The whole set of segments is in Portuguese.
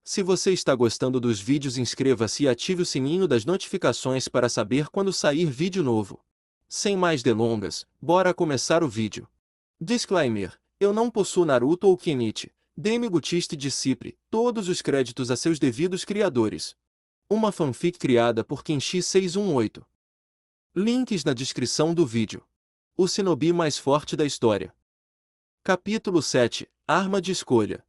Se você está gostando dos vídeos, inscreva-se e ative o sininho das notificações para saber quando sair vídeo novo. Sem mais delongas, bora começar o vídeo. Disclaimer: eu não possuo Naruto ou Kenichi, Demi Gutiste de Cipri, todos os créditos a seus devidos criadores. Uma fanfic criada por Kenshi618. Links na descrição do vídeo. O shinobi mais forte da história. Capítulo 7 – Arma de escolha.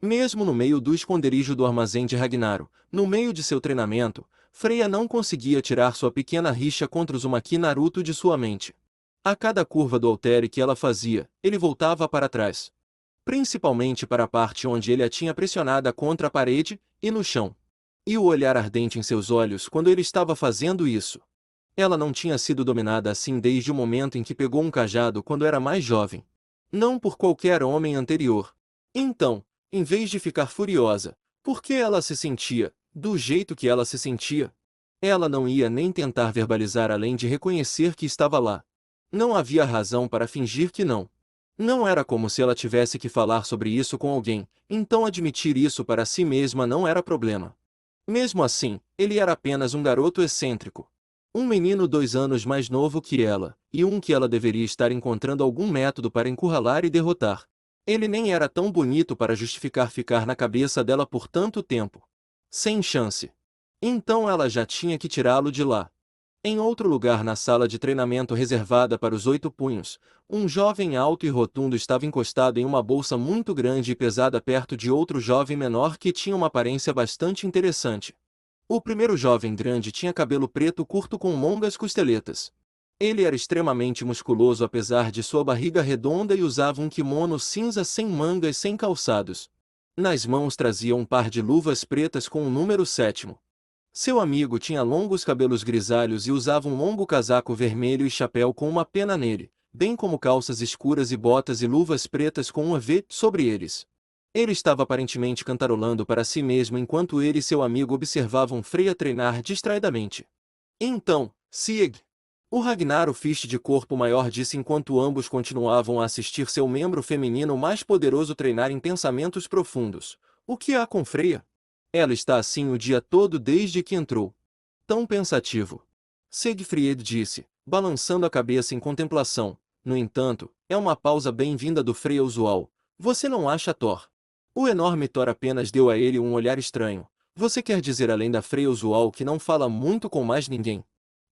Mesmo no meio do esconderijo do armazém de Ragnaro, no meio de seu treinamento, Freya não conseguia tirar sua pequena rixa contra Uzumaki Naruto de sua mente. A cada curva do haltere que ela fazia, ele voltava para trás. Principalmente para a parte onde ele a tinha pressionada contra a parede e no chão. E o olhar ardente em seus olhos quando ele estava fazendo isso. Ela não tinha sido dominada assim desde o momento em que pegou um cajado quando era mais jovem. Não por qualquer homem anterior. Então, em vez de ficar furiosa, porque ela se sentia, do jeito que ela se sentia, ela não ia nem tentar verbalizar além de reconhecer que estava lá. Não havia razão para fingir que não. Não era como se ela tivesse que falar sobre isso com alguém, então admitir isso para si mesma não era problema. Mesmo assim, ele era apenas um garoto excêntrico. Um menino 2 anos mais novo que ela, e um que ela deveria estar encontrando algum método para encurralar e derrotar. Ele nem era tão bonito para justificar ficar na cabeça dela por tanto tempo. Sem chance. Então ela já tinha que tirá-lo de lá. Em outro lugar na sala de treinamento reservada para os 8 punhos, um jovem alto e rotundo estava encostado em uma bolsa muito grande e pesada perto de outro jovem menor que tinha uma aparência bastante interessante. O primeiro jovem grande tinha cabelo preto curto com longas costeletas. Ele era extremamente musculoso apesar de sua barriga redonda e usava um kimono cinza sem mangas sem calçados. Nas mãos trazia um par de luvas pretas com o número 7. Seu amigo tinha longos cabelos grisalhos e usava um longo casaco vermelho e chapéu com uma pena nele, bem como calças escuras e botas e luvas pretas com uma V sobre eles. Ele estava aparentemente cantarolando para si mesmo enquanto ele e seu amigo observavam Freya treinar distraidamente. Então, Sieg! O Ragnaro Fist de corpo maior disse enquanto ambos continuavam a assistir seu membro feminino mais poderoso treinar em pensamentos profundos. O que há com Freya? Ela está assim o dia todo desde que entrou. Tão pensativo. Siegfried disse, balançando a cabeça em contemplação. No entanto, é uma pausa bem-vinda do Freya usual. Você não acha, Thor? O enorme Thor apenas deu a ele um olhar estranho. Você quer dizer além da Freya usual que não fala muito com mais ninguém?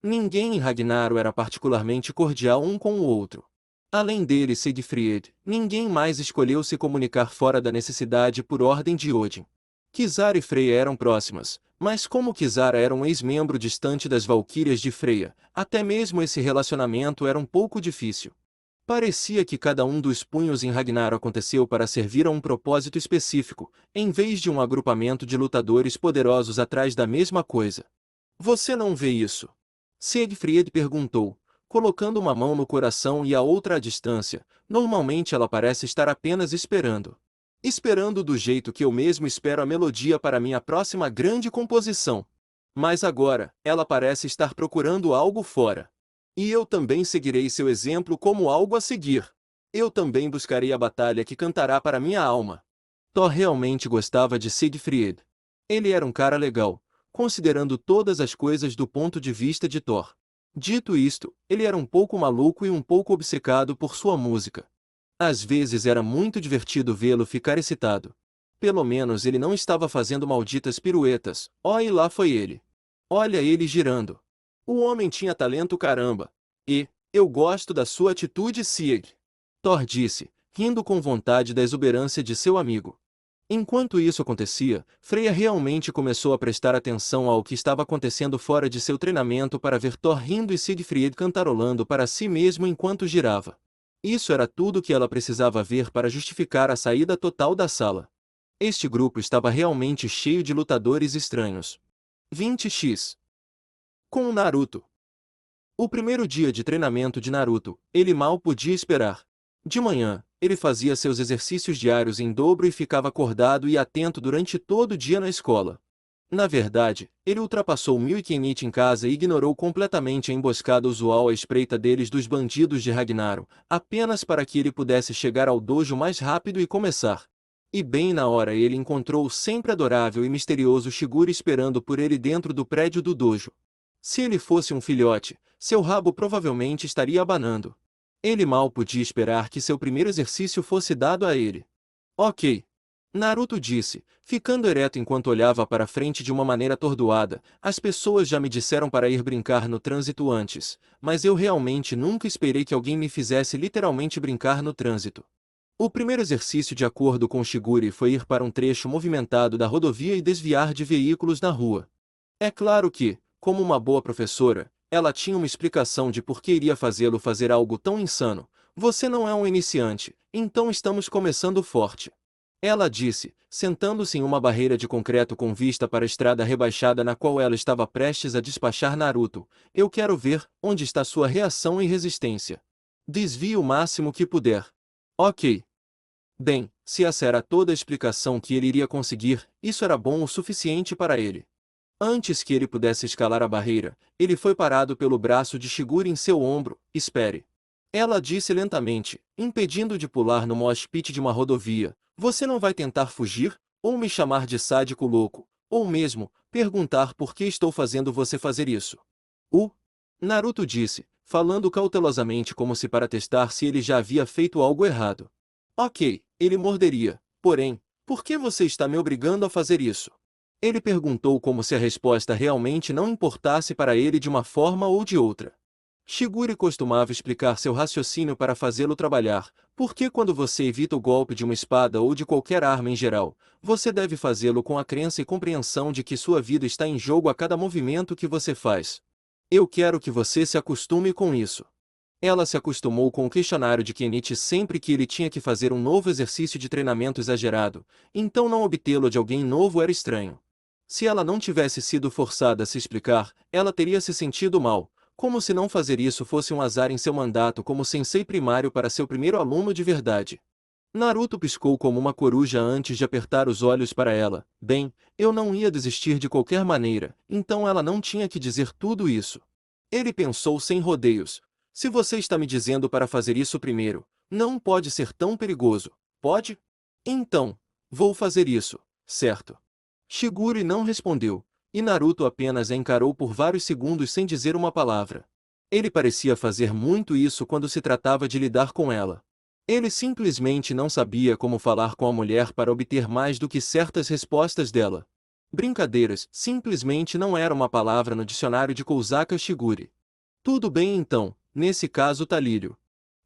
Ninguém em Ragnaro era particularmente cordial um com o outro. Além dele, Siegfried, ninguém mais escolheu se comunicar fora da necessidade por ordem de Odin. Kisara e Freya eram próximas, mas como Kisara era um ex-membro distante das Valquírias de Freya, até mesmo esse relacionamento era um pouco difícil. Parecia que cada um dos punhos em Ragnaro aconteceu para servir a um propósito específico, em vez de um agrupamento de lutadores poderosos atrás da mesma coisa. Você não vê isso? Siegfried perguntou, colocando uma mão no coração e a outra à distância. Normalmente ela parece estar apenas esperando. Esperando do jeito que eu mesmo espero a melodia para minha próxima grande composição. Mas agora, ela parece estar procurando algo fora. E eu também seguirei seu exemplo como algo a seguir. Eu também buscarei a batalha que cantará para minha alma. Thor realmente gostava de Siegfried. Ele era um cara legal, considerando todas as coisas do ponto de vista de Thor. Dito isto, ele era um pouco maluco e um pouco obcecado por sua música. Às vezes era muito divertido vê-lo ficar excitado. Pelo menos ele não estava fazendo malditas piruetas. Oh, e lá foi ele. Olha ele girando. O homem tinha talento caramba. E, eu gosto da sua atitude, Sieg. Thor disse, rindo com vontade da exuberância de seu amigo. Enquanto isso acontecia, Freya realmente começou a prestar atenção ao que estava acontecendo fora de seu treinamento para ver Thor rindo e Siegfried cantarolando para si mesmo enquanto girava. Isso era tudo que ela precisava ver para justificar a saída total da sala. Este grupo estava realmente cheio de lutadores estranhos. 20x. Com Naruto. O primeiro dia de treinamento de Naruto, ele mal podia esperar. De manhã, ele fazia seus exercícios diários em dobro e ficava acordado e atento durante todo o dia na escola. Na verdade, ele ultrapassou Mil e Kenichi em casa e ignorou completamente a emboscada usual à espreita deles dos bandidos de Ragnaro, apenas para que ele pudesse chegar ao dojo mais rápido e começar. E bem na hora ele encontrou o sempre adorável e misterioso Shigure esperando por ele dentro do prédio do dojo. Se ele fosse um filhote, seu rabo provavelmente estaria abanando. Ele mal podia esperar que seu primeiro exercício fosse dado a ele. Ok. Naruto disse, ficando ereto enquanto olhava para frente de uma maneira atordoada. As pessoas já me disseram para ir brincar no trânsito antes, mas eu realmente nunca esperei que alguém me fizesse literalmente brincar no trânsito. O primeiro exercício de acordo com Shigure foi ir para um trecho movimentado da rodovia e desviar de veículos na rua. É claro que, como uma boa professora, ela tinha uma explicação de por que iria fazê-lo fazer algo tão insano. Você não é um iniciante, então estamos começando forte. Ela disse, sentando-se em uma barreira de concreto com vista para a estrada rebaixada na qual ela estava prestes a despachar Naruto. Eu quero ver onde está sua reação e resistência. Desvie o máximo que puder. Ok. Bem, se essa era toda a explicação que ele iria conseguir, isso era bom o suficiente para ele. Antes que ele pudesse escalar a barreira, ele foi parado pelo braço de Shigure em seu ombro. Espere. Ela disse lentamente, impedindo de pular no mosh pit de uma rodovia. Você não vai tentar fugir, ou me chamar de sádico louco, ou mesmo, perguntar por que estou fazendo você fazer isso. Naruto disse, falando cautelosamente como se para testar se ele já havia feito algo errado. Ok, ele morderia. Porém, por que você está me obrigando a fazer isso? Ele perguntou como se a resposta realmente não importasse para ele de uma forma ou de outra. Shigure costumava explicar seu raciocínio para fazê-lo trabalhar, porque quando você evita o golpe de uma espada ou de qualquer arma em geral, você deve fazê-lo com a crença e compreensão de que sua vida está em jogo a cada movimento que você faz. Eu quero que você se acostume com isso. Ela se acostumou com o questionário de Kenichi sempre que ele tinha que fazer um novo exercício de treinamento exagerado, então não obtê-lo de alguém novo era estranho. Se ela não tivesse sido forçada a se explicar, ela teria se sentido mal, como se não fazer isso fosse um azar em seu mandato como sensei primário para seu primeiro aluno de verdade. Naruto piscou como uma coruja antes de apertar os olhos para ela. Bem, eu não ia desistir de qualquer maneira, então ela não tinha que dizer tudo isso. Ele pensou sem rodeios. Se você está me dizendo para fazer isso primeiro, não pode ser tão perigoso, pode? Então, vou fazer isso, certo? Shigure não respondeu, e Naruto apenas a encarou por vários segundos sem dizer uma palavra. Ele parecia fazer muito isso quando se tratava de lidar com ela. Ele simplesmente não sabia como falar com a mulher para obter mais do que certas respostas dela. Brincadeiras simplesmente não era uma palavra no dicionário de Kouzaka Shigure. Tudo bem então, nesse caso talírio.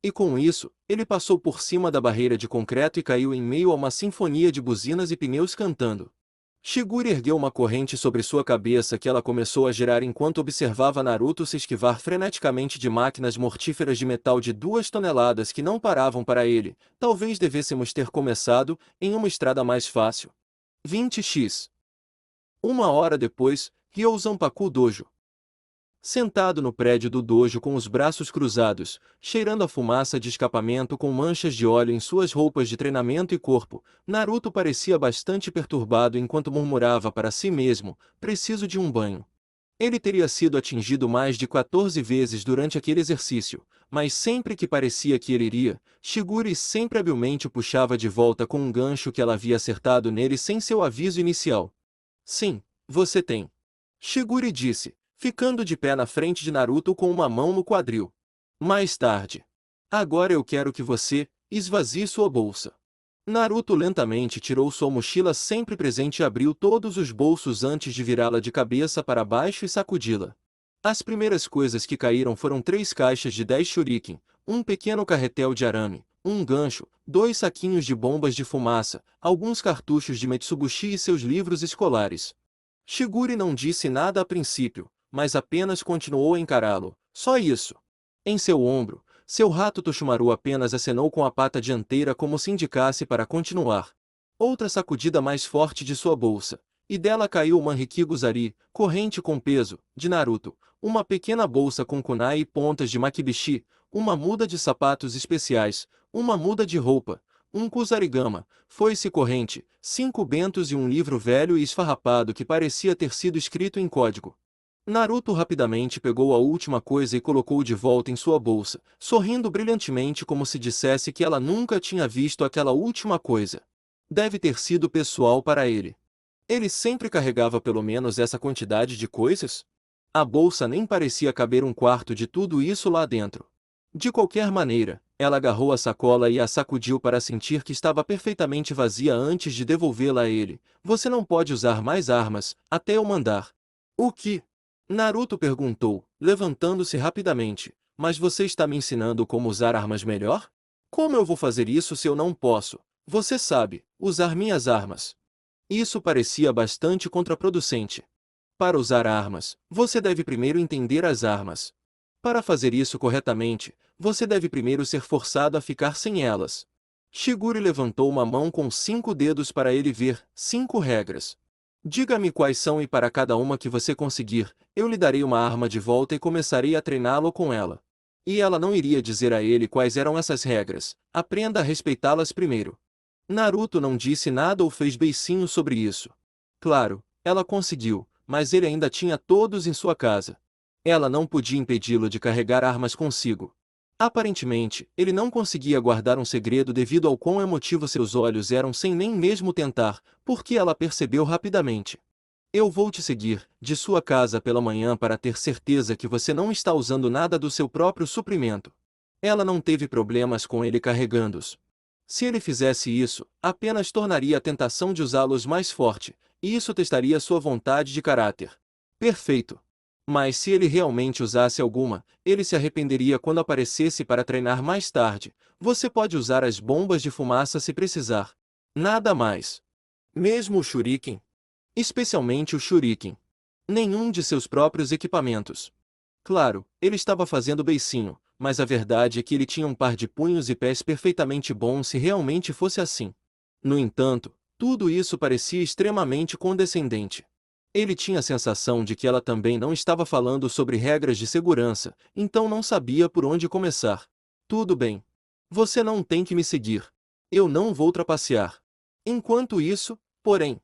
E com isso, ele passou por cima da barreira de concreto e caiu em meio a uma sinfonia de buzinas e pneus cantando. Shigure ergueu uma corrente sobre sua cabeça que ela começou a girar enquanto observava Naruto se esquivar freneticamente de máquinas mortíferas de metal de 2 toneladas que não paravam para ele. Talvez devêssemos ter começado em uma estrada mais fácil. 20x. Uma hora depois, Ryo Zanpaku Dojo. Sentado no prédio do dojo com os braços cruzados, cheirando a fumaça de escapamento com manchas de óleo em suas roupas de treinamento e corpo, Naruto parecia bastante perturbado enquanto murmurava para si mesmo, preciso de um banho. Ele teria sido atingido mais de 14 vezes durante aquele exercício, mas sempre que parecia que ele iria, Shigure sempre habilmente o puxava de volta com um gancho que ela havia acertado nele sem seu aviso inicial. Sim, você tem. Shigure disse, ficando de pé na frente de Naruto com uma mão no quadril. Mais tarde. Agora eu quero que você esvazie sua bolsa. Naruto lentamente tirou sua mochila sempre presente e abriu todos os bolsos antes de virá-la de cabeça para baixo e sacudi-la. As primeiras coisas que caíram foram 3 caixas de 10 shuriken, um pequeno carretel de arame, um gancho, 2 saquinhos de bombas de fumaça, alguns cartuchos de Mitsubishi e seus livros escolares. Shigure não disse nada a princípio, mas apenas continuou a encará-lo. Só isso. Em seu ombro, seu rato Toshimaru apenas acenou com a pata dianteira como se indicasse para continuar. Outra sacudida mais forte de sua bolsa, e dela caiu uma Rikiguzari, corrente com peso, de Naruto, uma pequena bolsa com kunai e pontas de makibishi, uma muda de sapatos especiais, uma muda de roupa, um kusarigama, foice corrente, 5 bentos e um livro velho e esfarrapado que parecia ter sido escrito em código. Naruto rapidamente pegou a última coisa e colocou de volta em sua bolsa, sorrindo brilhantemente como se dissesse que ela nunca tinha visto aquela última coisa. Deve ter sido pessoal para ele. Ele sempre carregava pelo menos essa quantidade de coisas? A bolsa nem parecia caber um quarto de tudo isso lá dentro. De qualquer maneira, ela agarrou a sacola e a sacudiu para sentir que estava perfeitamente vazia antes de devolvê-la a ele. Você não pode usar mais armas, até eu mandar. O que? Naruto perguntou, levantando-se rapidamente. Mas você está me ensinando como usar armas melhor? Como eu vou fazer isso se eu não posso, você sabe, usar minhas armas? Isso parecia bastante contraproducente. Para usar armas, você deve primeiro entender as armas. Para fazer isso corretamente, você deve primeiro ser forçado a ficar sem elas. Shigure levantou uma mão com 5 dedos para ele ver, 5 regras. Diga-me quais são e para cada uma que você conseguir, eu lhe darei uma arma de volta e começarei a treiná-lo com ela. E ela não iria dizer a ele quais eram essas regras, aprenda a respeitá-las primeiro. Naruto não disse nada ou fez beicinho sobre isso. Claro, ela conseguiu, mas ele ainda tinha todos em sua casa. Ela não podia impedi-lo de carregar armas consigo. Aparentemente, ele não conseguia guardar um segredo devido ao quão emotivos seus olhos eram sem nem mesmo tentar, porque ela percebeu rapidamente. Eu vou te seguir, de sua casa pela manhã para ter certeza que você não está usando nada do seu próprio suprimento. Ela não teve problemas com ele carregando-os. Se ele fizesse isso, apenas tornaria a tentação de usá-los mais forte, e isso testaria sua vontade de caráter. Perfeito. Mas se ele realmente usasse alguma, ele se arrependeria quando aparecesse para treinar mais tarde. Você pode usar as bombas de fumaça se precisar. Nada mais. Mesmo o shuriken. Especialmente o shuriken. Nenhum de seus próprios equipamentos. Claro, ele estava fazendo beicinho, mas a verdade é que ele tinha um par de punhos e pés perfeitamente bom se realmente fosse assim. No entanto, tudo isso parecia extremamente condescendente. Ele tinha a sensação de que ela também não estava falando sobre regras de segurança, então não sabia por onde começar. Tudo bem. Você não tem que me seguir. Eu não vou trapacear. Enquanto isso, porém,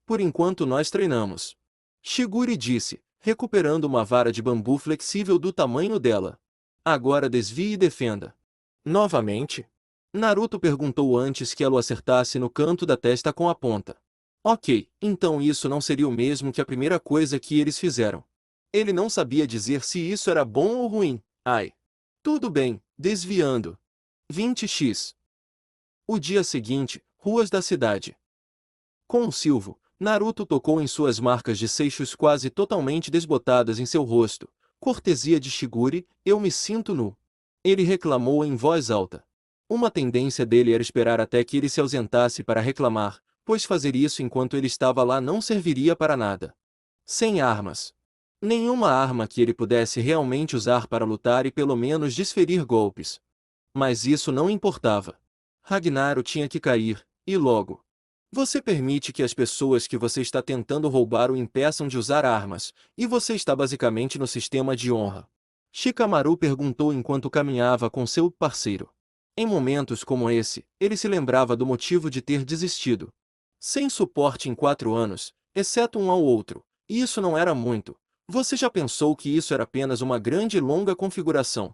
por enquanto nós treinamos. Shigure disse, recuperando uma vara de bambu flexível do tamanho dela. Agora desvie e defenda. Novamente? Naruto perguntou antes que ela o acertasse no canto da testa com a ponta. Ok, então isso não seria o mesmo que a primeira coisa que eles fizeram. Ele não sabia dizer se isso era bom ou ruim. Ai. Tudo bem, desviando. 20x. O dia seguinte, ruas da cidade. Com um silvo, Naruto tocou em suas marcas de seixos quase totalmente desbotadas em seu rosto. Cortesia de Shigure, eu me sinto nu. Ele reclamou em voz alta. Uma tendência dele era esperar até que ele se ausentasse para reclamar, pois fazer isso enquanto ele estava lá não serviria para nada. Sem armas. Nenhuma arma que ele pudesse realmente usar para lutar e pelo menos desferir golpes. Mas isso não importava. Ragnaros tinha que cair, e logo. Você permite que as pessoas que você está tentando roubar o impeçam de usar armas, e você está basicamente no sistema de honra. Shikamaru perguntou enquanto caminhava com seu parceiro. Em momentos como esse, ele se lembrava do motivo de ter desistido. Sem suporte em 4 anos, exceto um ao outro, e isso não era muito. Você já pensou que isso era apenas uma grande e longa configuração?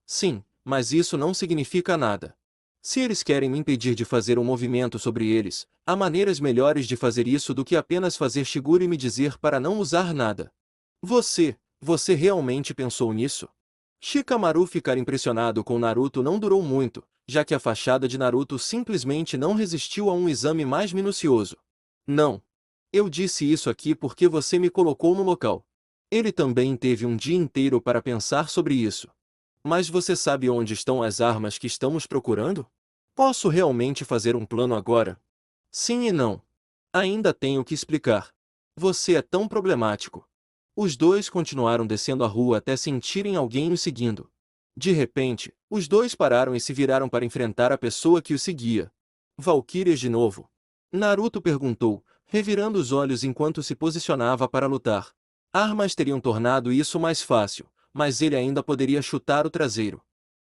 Sim, mas isso não significa nada. Se eles querem me impedir de fazer um movimento sobre eles, há maneiras melhores de fazer isso do que apenas fazer Shigure me dizer para não usar nada. Você realmente pensou nisso? Shikamaru ficar impressionado com Naruto não durou muito, já que a fachada de Naruto simplesmente não resistiu a um exame mais minucioso. Não. Eu disse isso aqui porque você me colocou no local. Ele também teve um dia inteiro para pensar sobre isso. Mas você sabe onde estão as armas que estamos procurando? Posso realmente fazer um plano agora? Sim e não. Ainda tenho que explicar. Você é tão problemático. Os dois continuaram descendo a rua até sentirem alguém os seguindo. De repente, os dois pararam e se viraram para enfrentar a pessoa que os seguia. Valquírias de novo? Naruto perguntou, revirando os olhos enquanto se posicionava para lutar. Armas teriam tornado isso mais fácil, mas ele ainda poderia chutar o traseiro.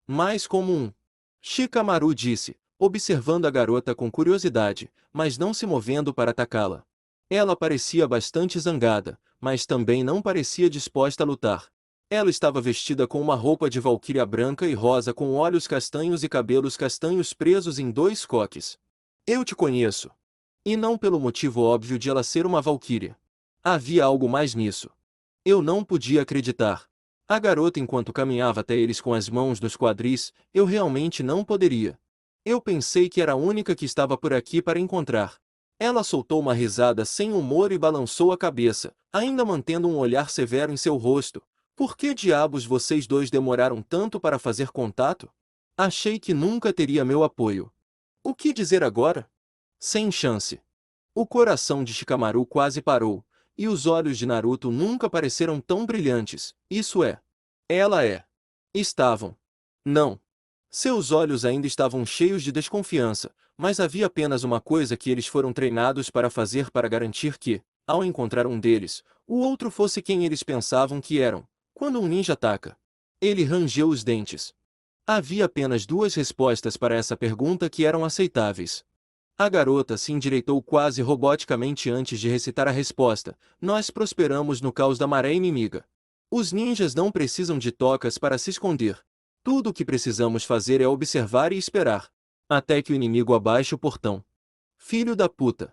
Mais como um. Shikamaru disse, observando a garota com curiosidade, mas não se movendo para atacá-la. Ela parecia bastante zangada, mas também não parecia disposta a lutar. Ela estava vestida com uma roupa de valquíria branca e rosa com olhos castanhos e cabelos castanhos presos em 2 coques. Eu te conheço. E não pelo motivo óbvio de ela ser uma valquíria. Havia algo mais nisso. Eu não podia acreditar. A garota enquanto caminhava até eles com as mãos nos quadris, eu realmente não poderia. Eu pensei que era a única que estava por aqui para encontrar. Ela soltou uma risada sem humor e balançou a cabeça, ainda mantendo um olhar severo em seu rosto. Por que diabos vocês dois demoraram tanto para fazer contato? Achei que nunca teria meu apoio. O que dizer agora? Sem chance. O coração de Shikamaru quase parou, e os olhos de Naruto nunca pareceram tão brilhantes, isso é. Ela é. Estavam. Não. Seus olhos ainda estavam cheios de desconfiança, mas havia apenas uma coisa que eles foram treinados para fazer para garantir que, ao encontrar um deles, o outro fosse quem eles pensavam que eram. Quando um ninja ataca. Ele rangeu os dentes. Havia apenas duas respostas para essa pergunta que eram aceitáveis. A garota se endireitou quase roboticamente antes de recitar a resposta. Nós prosperamos no caos da maré inimiga. Os ninjas não precisam de tocas para se esconder. Tudo o que precisamos fazer é observar e esperar. Até que o inimigo abaixe o portão. Filho da puta.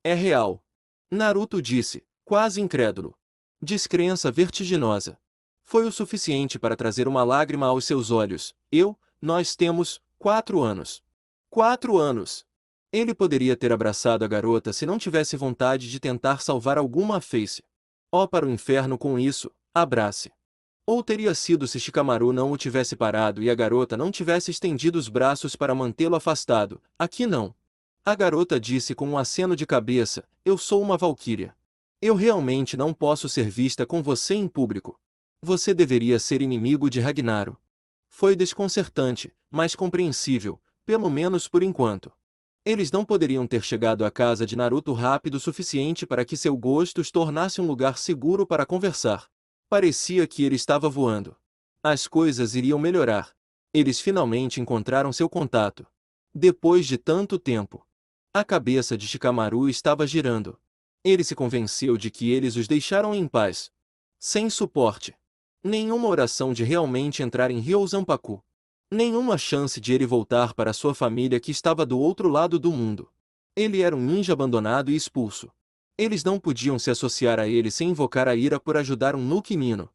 É real. Naruto disse, quase incrédulo. Descrença vertiginosa. Foi o suficiente para trazer uma lágrima aos seus olhos. Nós temos 4 anos. 4 anos. Ele poderia ter abraçado a garota se não tivesse vontade de tentar salvar alguma face. Ó para o inferno com isso, abrace. Ou teria sido se Shikamaru não o tivesse parado e a garota não tivesse estendido os braços para mantê-lo afastado. Aqui não. A garota disse com um aceno de cabeça, eu sou uma valquíria. Eu realmente não posso ser vista com você em público. Você deveria ser inimigo de Ragnaro. Foi desconcertante, mas compreensível, pelo menos por enquanto. Eles não poderiam ter chegado à casa de Naruto rápido o suficiente para que seu gosto os tornasse um lugar seguro para conversar. Parecia que ele estava voando. As coisas iriam melhorar. Eles finalmente encontraram seu contato. Depois de tanto tempo. A cabeça de Shikamaru estava girando. Ele se convenceu de que eles os deixaram em paz. Sem suporte. Nenhuma oração de realmente entrar em Ryouzanpaku. Nenhuma chance de ele voltar para sua família que estava do outro lado do mundo. Ele era um ninja abandonado e expulso. Eles não podiam se associar a ele sem invocar a ira por ajudar um Nuke Nino.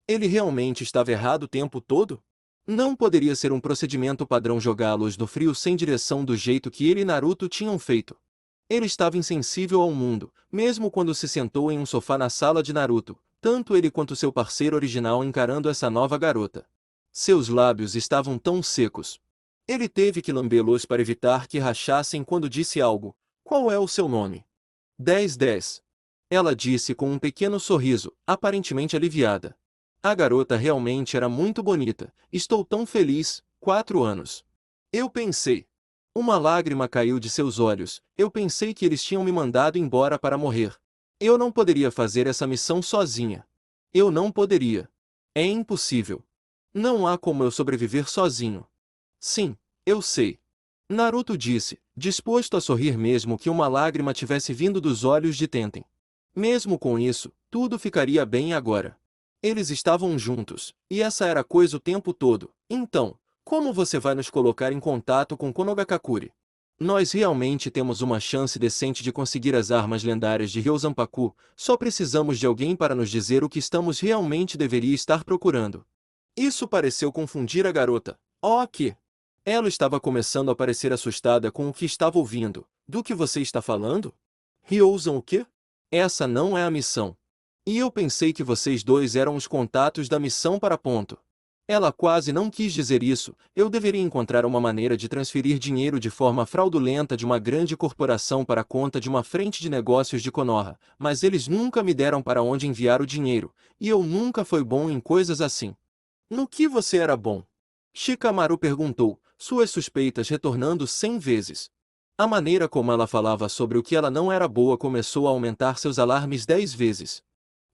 Ele realmente estava errado o tempo todo? Não poderia ser um procedimento padrão jogá-los no frio sem direção do jeito que ele e Naruto tinham feito. Ele estava insensível ao mundo, mesmo quando se sentou em um sofá na sala de Naruto, tanto ele quanto seu parceiro original encarando essa nova garota. Seus lábios estavam tão secos. Ele teve que lambê-los para evitar que rachassem quando disse algo. Qual é o seu nome? 1010. Ela disse com um pequeno sorriso, aparentemente aliviada. A garota realmente era muito bonita. Estou tão feliz. 4 anos. Eu pensei. Uma lágrima caiu de seus olhos. Eu pensei que eles tinham me mandado embora para morrer. Eu não poderia fazer essa missão sozinha. Eu não poderia. É impossível. Não há como eu sobreviver sozinho. Sim, eu sei. Naruto disse, disposto a sorrir mesmo que uma lágrima tivesse vindo dos olhos de Tenten. Mesmo com isso, tudo ficaria bem agora. Eles estavam juntos, e essa era a coisa o tempo todo. Então, como você vai nos colocar em contato com Konogakakure? Nós realmente temos uma chance decente de conseguir as armas lendárias de Ryouzanpaku, só precisamos de alguém para nos dizer o que estamos realmente deveria estar procurando. Isso pareceu confundir a garota. Que? Ela estava começando a parecer assustada com o que estava ouvindo. Do que você está falando? Ryouzan o quê? Essa não é a missão. E eu pensei que vocês dois eram os contatos da missão para ponto. Ela quase não quis dizer isso. Eu deveria encontrar uma maneira de transferir dinheiro de forma fraudulenta de uma grande corporação para a conta de uma frente de negócios de Konoha, mas eles nunca me deram para onde enviar o dinheiro, e eu nunca fui bom em coisas assim. No que você era bom? Shikamaru perguntou, suas suspeitas retornando 100 vezes. A maneira como ela falava sobre o que ela não era boa começou a aumentar seus alarmes 10 vezes.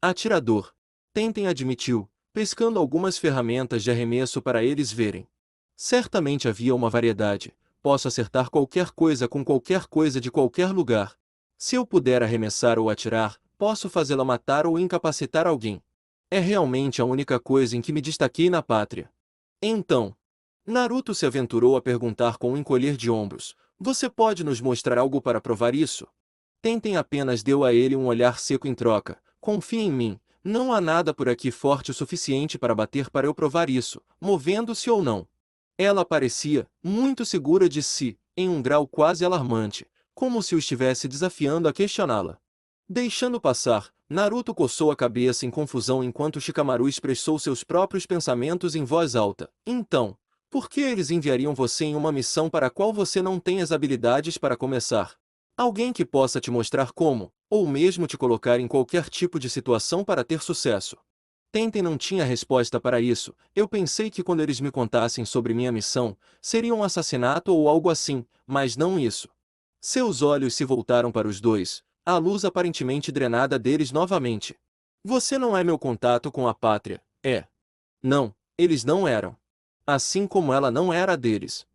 Atirador. Tenten admitiu, pescando algumas ferramentas de arremesso para eles verem. Certamente havia uma variedade. Posso acertar qualquer coisa com qualquer coisa de qualquer lugar. Se eu puder arremessar ou atirar, posso fazê-la matar ou incapacitar alguém. É realmente a única coisa em que me destaquei na pátria. Então, Naruto se aventurou a perguntar com um encolher de ombros. Você pode nos mostrar algo para provar isso? Tenten apenas deu a ele um olhar seco em troca. Confia em mim, não há nada por aqui forte o suficiente para bater para eu provar isso, movendo-se ou não. Ela parecia muito segura de si, em um grau quase alarmante, como se o estivesse desafiando a questioná-la. Deixando passar, Naruto coçou a cabeça em confusão enquanto Shikamaru expressou seus próprios pensamentos em voz alta. Então, por que eles enviariam você em uma missão para a qual você não tem as habilidades para começar? Alguém que possa te mostrar como, ou mesmo te colocar em qualquer tipo de situação para ter sucesso. Tenten não tinha resposta para isso. Eu pensei que quando eles me contassem sobre minha missão, seria um assassinato ou algo assim, mas não isso. Seus olhos se voltaram para os dois, a luz aparentemente drenada deles novamente. Você não é meu contato com a pátria, é? Não, eles não eram. Assim como ela não era a deles.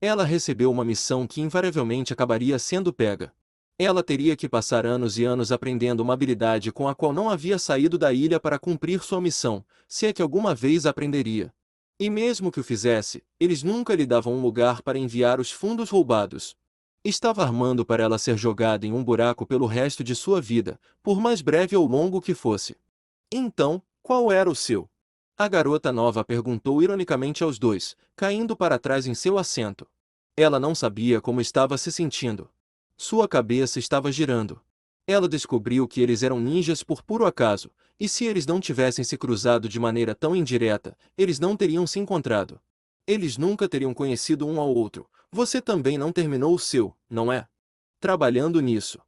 Ela recebeu uma missão que invariavelmente acabaria sendo pega. Ela teria que passar anos e anos aprendendo uma habilidade com a qual não havia saído da ilha para cumprir sua missão, se é que alguma vez aprenderia. E mesmo que o fizesse, eles nunca lhe davam um lugar para enviar os fundos roubados. Estava armando para ela ser jogada em um buraco pelo resto de sua vida, por mais breve ou longo que fosse. Então, qual era o seu? A garota nova perguntou ironicamente aos dois, caindo para trás em seu assento. Ela não sabia como estava se sentindo. Sua cabeça estava girando. Ela descobriu que eles eram ninjas por puro acaso, e se eles não tivessem se cruzado de maneira tão indireta, eles não teriam se encontrado. Eles nunca teriam conhecido um ao outro. Você também não terminou o seu, não é? Trabalhando nisso.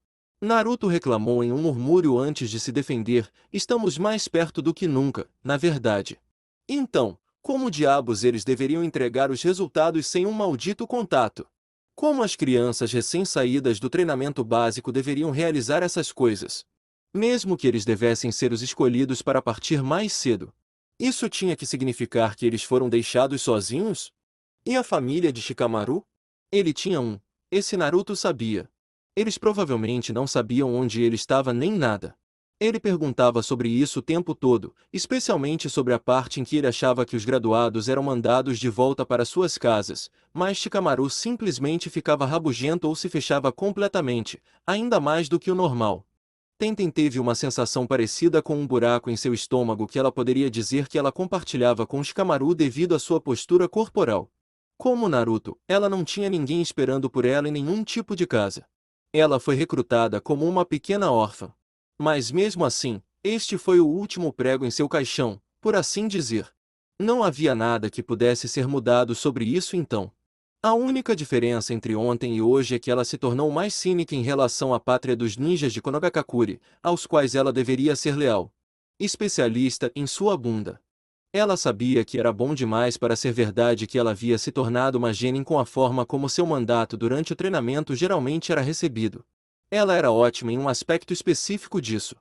Naruto reclamou em um murmúrio antes de se defender, estamos mais perto do que nunca, na verdade. Então, como diabos eles deveriam entregar os resultados sem um maldito contato? Como as crianças recém-saídas do treinamento básico deveriam realizar essas coisas? Mesmo que eles devessem ser os escolhidos para partir mais cedo. Isso tinha que significar que eles foram deixados sozinhos? E a família de Shikamaru? Ele tinha um. Esse Naruto sabia. Eles provavelmente não sabiam onde ele estava nem nada. Ele perguntava sobre isso o tempo todo, especialmente sobre a parte em que ele achava que os graduados eram mandados de volta para suas casas, mas Shikamaru simplesmente ficava rabugento ou se fechava completamente, ainda mais do que o normal. Tenten teve uma sensação parecida com um buraco em seu estômago que ela poderia dizer que ela compartilhava com Shikamaru devido à sua postura corporal. Como Naruto, ela não tinha ninguém esperando por ela em nenhum tipo de casa. Ela foi recrutada como uma pequena órfã. Mas mesmo assim, este foi o último prego em seu caixão, por assim dizer. Não havia nada que pudesse ser mudado sobre isso então. A única diferença entre ontem e hoje é que ela se tornou mais cínica em relação à pátria dos ninjas de Konogakakure, aos quais ela deveria ser leal. Especialista em sua bunda. Ela sabia que era bom demais para ser verdade que ela havia se tornado uma genin com a forma como seu mandato durante o treinamento geralmente era recebido. Ela era ótima em um aspecto específico disso.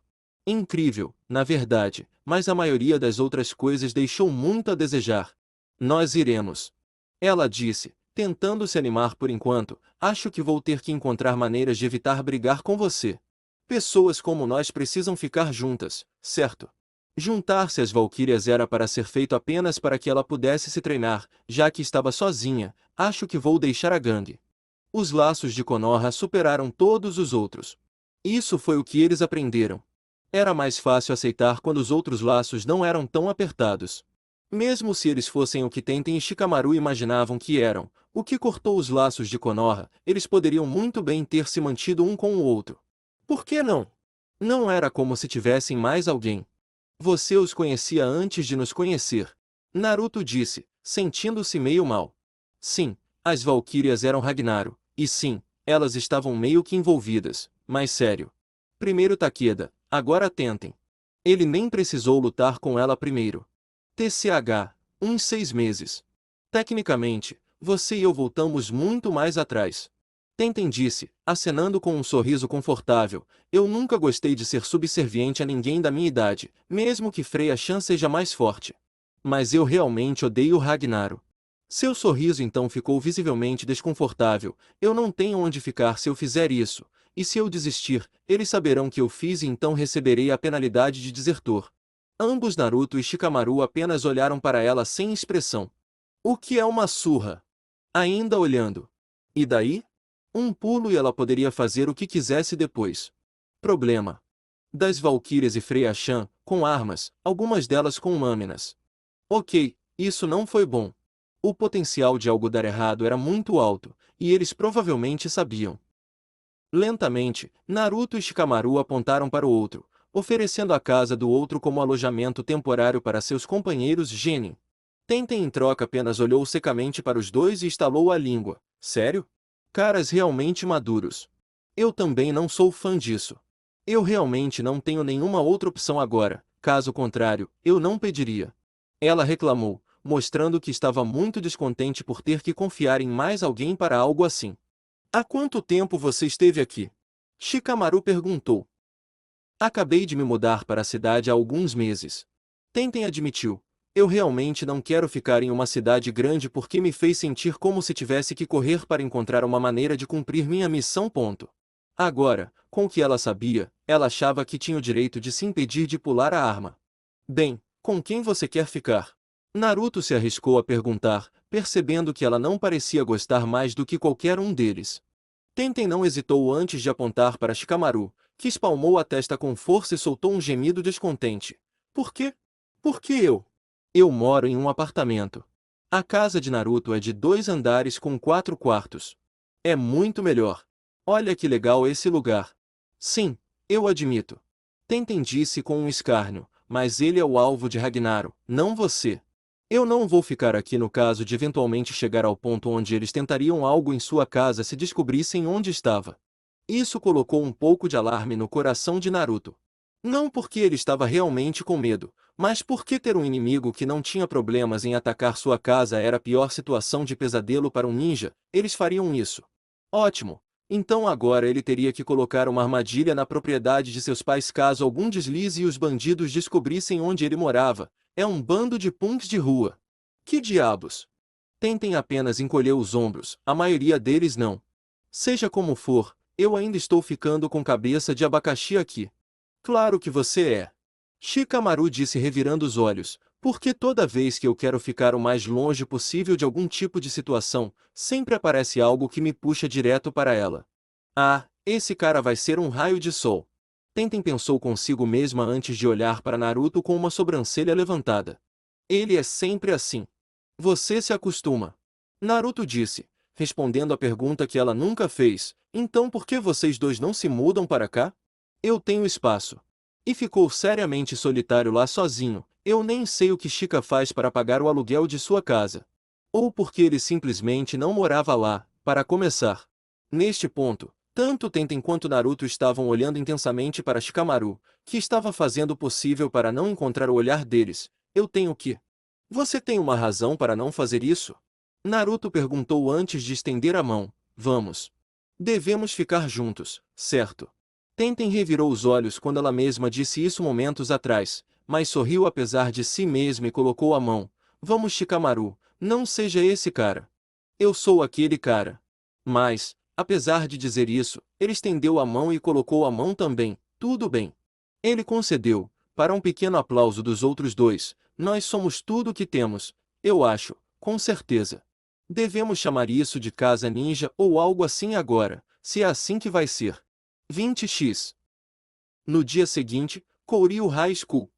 Incrível, na verdade, mas a maioria das outras coisas deixou muito a desejar. Nós iremos. Ela disse, tentando se animar por enquanto, acho que vou ter que encontrar maneiras de evitar brigar com você. Pessoas como nós precisam ficar juntas, certo? Juntar-se às Valquírias era para ser feito apenas para que ela pudesse se treinar, já que estava sozinha, acho que vou deixar a gangue. Os laços de Konoha superaram todos os outros. Isso foi o que eles aprenderam. Era mais fácil aceitar quando os outros laços não eram tão apertados. Mesmo se eles fossem o que Tenten e Shikamaru imaginavam que eram, o que cortou os laços de Konoha, eles poderiam muito bem ter se mantido um com o outro. Por que não? Não era como se tivessem mais alguém. Você os conhecia antes de nos conhecer. Naruto disse, sentindo-se meio mal. Sim, as Valquírias eram Ragnaro, e sim, elas estavam meio que envolvidas, mas sério. Primeiro Takeda, agora tentem. Ele nem precisou lutar com ela primeiro. TCH, uns 6 meses. Tecnicamente, você e eu voltamos muito mais atrás. Tenten disse, acenando com um sorriso confortável, eu nunca gostei de ser subserviente a ninguém da minha idade, mesmo que Freya-chan seja mais forte. Mas eu realmente odeio Ragnaro. Seu sorriso então ficou visivelmente desconfortável, eu não tenho onde ficar se eu fizer isso, e se eu desistir, eles saberão que eu fiz e então receberei a penalidade de desertor. Ambos Naruto e Shikamaru apenas olharam para ela sem expressão. O que é uma surra? Ainda olhando. E daí? Um pulo e ela poderia fazer o que quisesse depois. Problema. Das Valquírias e Freya Shan, com armas, algumas delas com lâminas. Ok, isso não foi bom. O potencial de algo dar errado era muito alto, e eles provavelmente sabiam. Lentamente, Naruto e Shikamaru apontaram para o outro, oferecendo a casa do outro como alojamento temporário para seus companheiros Genin. Tenten em troca apenas olhou secamente para os dois e estalou a língua. Sério? Caras realmente maduros. Eu também não sou fã disso. Eu realmente não tenho nenhuma outra opção agora, caso contrário, eu não pediria. Ela reclamou, mostrando que estava muito descontente por ter que confiar em mais alguém para algo assim. Há quanto tempo você esteve aqui? Shikamaru perguntou. Acabei de me mudar para a cidade há alguns meses. Tenten admitiu. Eu realmente não quero ficar em uma cidade grande porque me fez sentir como se tivesse que correr para encontrar uma maneira de cumprir minha missão. Agora, com o que ela sabia, ela achava que tinha o direito de se impedir de pular a arma. Bem, com quem você quer ficar? Naruto se arriscou a perguntar, percebendo que ela não parecia gostar mais do que qualquer um deles. Tenten não hesitou antes de apontar para Shikamaru, que espalmou a testa com força e soltou um gemido descontente. Por quê? Por que eu? Eu moro em um apartamento. A casa de Naruto é de 2 andares com 4 quartos. É muito melhor. Olha que legal esse lugar. Sim, eu admito. Tenten disse com um escárnio, mas ele é o alvo de Ragnaro, não você. Eu não vou ficar aqui no caso de eventualmente chegar ao ponto onde eles tentariam algo em sua casa se descobrissem onde estava. Isso colocou um pouco de alarme no coração de Naruto. Não porque ele estava realmente com medo, mas porque ter um inimigo que não tinha problemas em atacar sua casa era a pior situação de pesadelo para um ninja, eles fariam isso. Ótimo! Então agora ele teria que colocar uma armadilha na propriedade de seus pais caso algum deslize e os bandidos descobrissem onde ele morava. É um bando de punks de rua. Que diabos? Tentem apenas encolher os ombros, a maioria deles não. Seja como for, eu ainda estou ficando com cabeça de abacaxi aqui. Claro que você é. Shikamaru disse revirando os olhos, porque toda vez que eu quero ficar o mais longe possível de algum tipo de situação, sempre aparece algo que me puxa direto para ela. Ah, esse cara vai ser um raio de sol. Tenten pensou consigo mesma antes de olhar para Naruto com uma sobrancelha levantada. Ele é sempre assim. Você se acostuma. Naruto disse, respondendo a pergunta que ela nunca fez, então por que vocês dois não se mudam para cá? Eu tenho espaço. E ficou seriamente solitário lá sozinho, eu nem sei o que Shika faz para pagar o aluguel de sua casa. Ou porque ele simplesmente não morava lá, para começar. Neste ponto, tanto Tenten quanto Naruto estavam olhando intensamente para Shikamaru, que estava fazendo o possível para não encontrar o olhar deles. Eu tenho que. Você tem uma razão para não fazer isso? Naruto perguntou antes de estender a mão. Vamos. Devemos ficar juntos, certo? Tenten revirou os olhos quando ela mesma disse isso momentos atrás, mas sorriu apesar de si mesma e colocou a mão. Vamos, Shikamaru, não seja esse cara. Eu sou aquele cara. Mas, apesar de dizer isso, ele estendeu a mão e colocou a mão também. Tudo bem. Ele concedeu, para um pequeno aplauso dos outros dois. Nós somos tudo o que temos, eu acho, com certeza. Devemos chamar isso de casa ninja ou algo assim agora, se é assim que vai ser. 20x. No dia seguinte, Kouryu High School.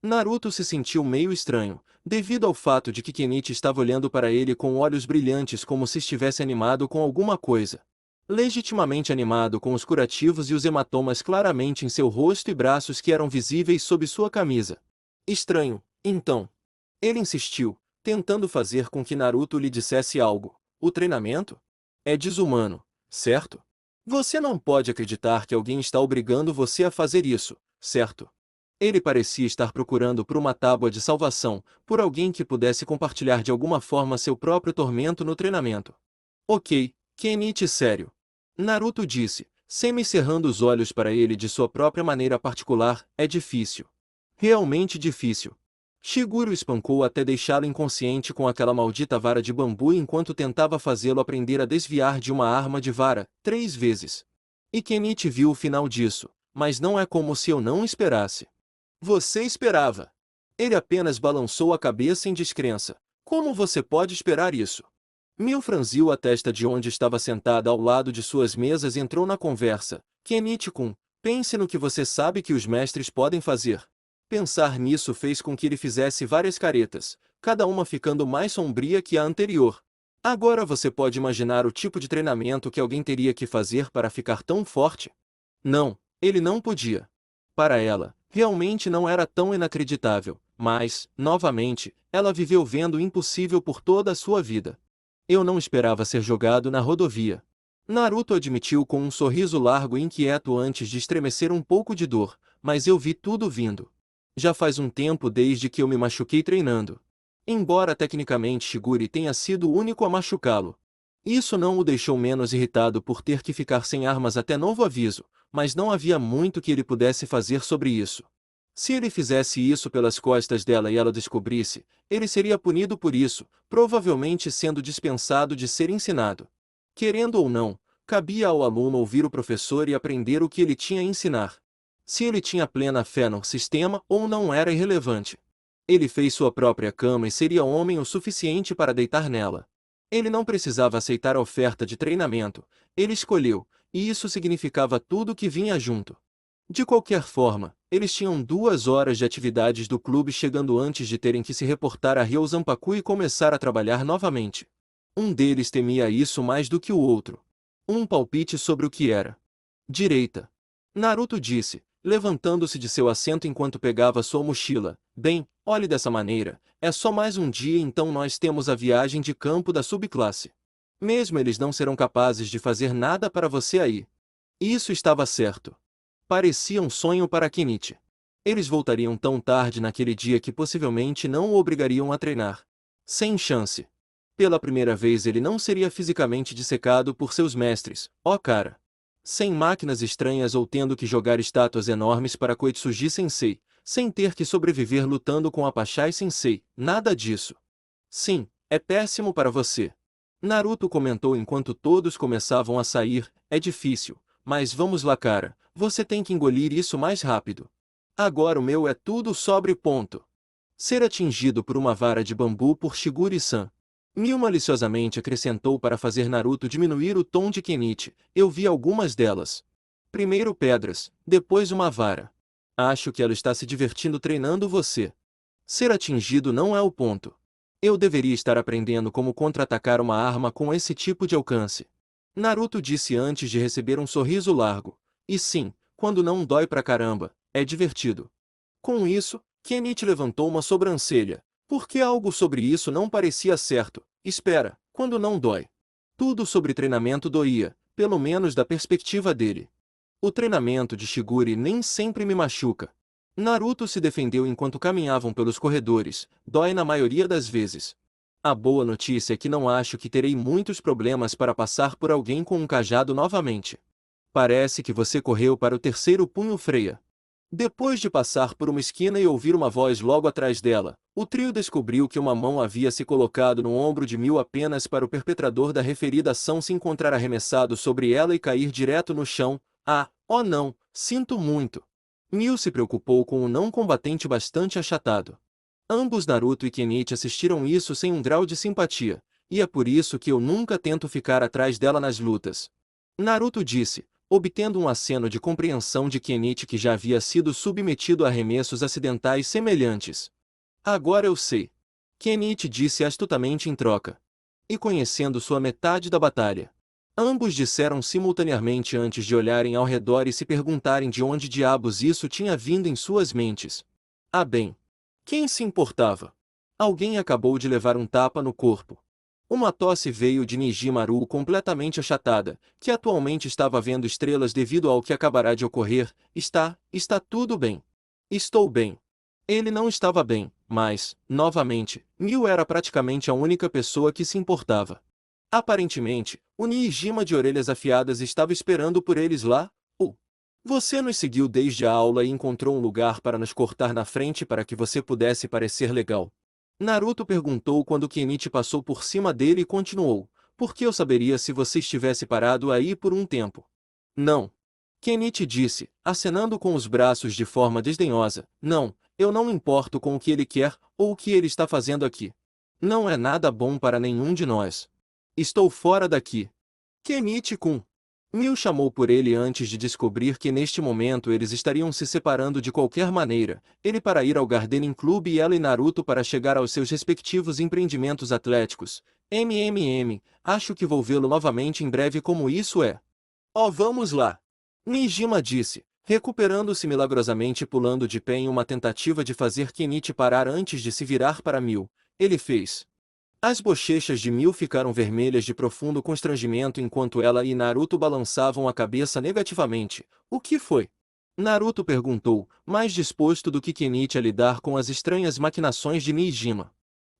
Naruto se sentiu meio estranho, devido ao fato de que Kenichi estava olhando para ele com olhos brilhantes como se estivesse animado com alguma coisa. Legitimamente animado com os curativos e os hematomas claramente em seu rosto e braços que eram visíveis sob sua camisa. Estranho, então. Ele insistiu, tentando fazer com que Naruto lhe dissesse algo. O treinamento? É desumano, certo? Você não pode acreditar que alguém está obrigando você a fazer isso, certo? Ele parecia estar procurando por uma tábua de salvação, por alguém que pudesse compartilhar de alguma forma seu próprio tormento no treinamento. Ok, Kenichi sério. Naruto disse, semi-cerrando os olhos para ele de sua própria maneira particular, é difícil. Realmente difícil. Shiguro espancou até deixá-lo inconsciente com aquela maldita vara de bambu enquanto tentava fazê-lo aprender a desviar de uma arma de vara, 3 vezes. E Kenichi viu o final disso, mas não é como se eu não esperasse. Você esperava. Ele apenas balançou a cabeça em descrença. Como você pode esperar isso? Mil franziu a testa de onde estava sentada ao lado de suas mesas e entrou na conversa. Kenichi-kun, pense no que você sabe que os mestres podem fazer. Pensar nisso fez com que ele fizesse várias caretas, cada uma ficando mais sombria que a anterior. Agora você pode imaginar o tipo de treinamento que alguém teria que fazer para ficar tão forte? Não, ele não podia. Para ela, realmente não era tão inacreditável, mas, novamente, ela viveu vendo o impossível por toda a sua vida. Eu não esperava ser jogado na rodovia. Naruto admitiu com um sorriso largo e inquieto antes de estremecer um pouco de dor, mas eu vi tudo vindo. Já faz um tempo desde que eu me machuquei treinando. Embora tecnicamente Shigure tenha sido o único a machucá-lo. Isso não o deixou menos irritado por ter que ficar sem armas até novo aviso, mas não havia muito que ele pudesse fazer sobre isso. Se ele fizesse isso pelas costas dela e ela descobrisse, ele seria punido por isso, provavelmente sendo dispensado de ser ensinado. Querendo ou não, cabia ao aluno ouvir o professor e aprender o que ele tinha a ensinar. Se ele tinha plena fé no sistema ou não era irrelevante. Ele fez sua própria cama e seria homem o suficiente para deitar nela. Ele não precisava aceitar a oferta de treinamento, ele escolheu, e isso significava tudo que vinha junto. De qualquer forma, eles tinham 2 horas de atividades do clube chegando antes de terem que se reportar a Ryo Zanpaku e começar a trabalhar novamente. Um deles temia isso mais do que o outro. Um palpite sobre o que era. Direita. Naruto disse, levantando-se de seu assento enquanto pegava sua mochila. Bem, olhe dessa maneira, é só mais um dia então nós temos a viagem de campo da subclasse. Mesmo eles não serão capazes de fazer nada para você aí. Isso estava certo. Parecia um sonho para Kenichi. Eles voltariam tão tarde naquele dia que possivelmente não o obrigariam a treinar. Sem chance. Pela primeira vez ele não seria fisicamente dissecado por seus mestres, ó cara. Sem máquinas estranhas ou tendo que jogar estátuas enormes para Koitsuji Sensei, sem ter que sobreviver lutando com Apachai Sensei, nada disso. Sim, é péssimo para você. Naruto comentou enquanto todos começavam a sair, é difícil, mas vamos lá cara, você tem que engolir isso mais rápido. Agora o meu é tudo sobre ponto. Ser atingido por uma vara de bambu por Shigure-san. Mil maliciosamente acrescentou para fazer Naruto diminuir o tom de Kenichi, eu vi algumas delas. Primeiro pedras, depois uma vara. Acho que ela está se divertindo treinando você. Ser atingido não é o ponto. Eu deveria estar aprendendo como contra-atacar uma arma com esse tipo de alcance. Naruto disse antes de receber um sorriso largo. E sim, quando não dói pra caramba, é divertido. Com isso, Kenichi levantou uma sobrancelha. Porque algo sobre isso não parecia certo. Espera, quando não dói. Tudo sobre treinamento doía, pelo menos da perspectiva dele. O treinamento de Shigure nem sempre me machuca. Naruto se defendeu enquanto caminhavam pelos corredores, dói na maioria das vezes. A boa notícia é que não acho que terei muitos problemas para passar por alguém com um cajado novamente. Parece que você correu para o terceiro punho Freia. Depois de passar por uma esquina e ouvir uma voz logo atrás dela, o trio descobriu que uma mão havia se colocado no ombro de Mil apenas para o perpetrador da referida ação se encontrar arremessado sobre ela e cair direto no chão. Ah, oh não, sinto muito. Mil se preocupou com o não combatente bastante achatado. Ambos Naruto e Kenichi assistiram isso sem um grau de simpatia, e é por isso que eu nunca tento ficar atrás dela nas lutas. Naruto disse, obtendo um aceno de compreensão de Kenichi que já havia sido submetido a arremessos acidentais semelhantes. Agora eu sei. Kenichi disse astutamente em troca. E conhecendo sua metade da batalha. Ambos disseram simultaneamente antes de olharem ao redor e se perguntarem de onde diabos isso tinha vindo em suas mentes. Ah bem. Quem se importava? Alguém acabou de levar um tapa no corpo. Uma tosse veio de Nijimaru completamente achatada, que atualmente estava vendo estrelas devido ao que acabará de ocorrer. Está tudo bem. Estou bem. Ele não estava bem, mas, novamente, Mil era praticamente a única pessoa que se importava. Aparentemente, o Nijima de orelhas afiadas estava esperando por eles lá. Você nos seguiu desde a aula e encontrou um lugar para nos cortar na frente para que você pudesse parecer legal. Naruto perguntou quando Kenichi passou por cima dele e continuou. Por que eu saberia se você estivesse parado aí por um tempo? Não. Kenichi disse, acenando com os braços de forma desdenhosa. Não, eu não me importo com o que ele quer ou o que ele está fazendo aqui. Não é nada bom para nenhum de nós. Estou fora daqui. Kenichi-kun. Mil chamou por ele antes de descobrir que neste momento eles estariam se separando de qualquer maneira, ele para ir ao Gardening Club e ela e Naruto para chegar aos seus respectivos empreendimentos atléticos. Acho que vou vê-lo novamente em breve como isso é. Oh, vamos lá! Nijima disse, recuperando-se milagrosamente e pulando de pé em uma tentativa de fazer Kenichi parar antes de se virar para Mil. Ele fez. As bochechas de Mil ficaram vermelhas de profundo constrangimento enquanto ela e Naruto balançavam a cabeça negativamente. O que foi? Naruto perguntou, mais disposto do que Kenichi a lidar com as estranhas maquinações de Nijima.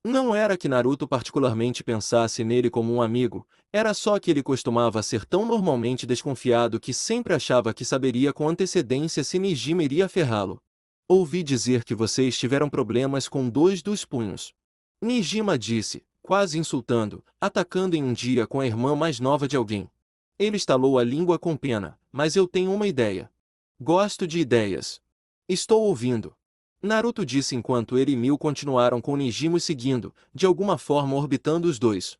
Não era que Naruto particularmente pensasse nele como um amigo, era só que ele costumava ser tão normalmente desconfiado que sempre achava que saberia com antecedência se Nijima iria ferrá-lo. Ouvi dizer que vocês tiveram problemas com 2 dos punhos. Nijima disse, quase insultando, atacando em um dia com a irmã mais nova de alguém. Ele estalou a língua com pena, mas eu tenho uma ideia. Gosto de ideias. Estou ouvindo. Naruto disse enquanto ele e Mil continuaram com Nijima seguindo, de alguma forma orbitando os dois.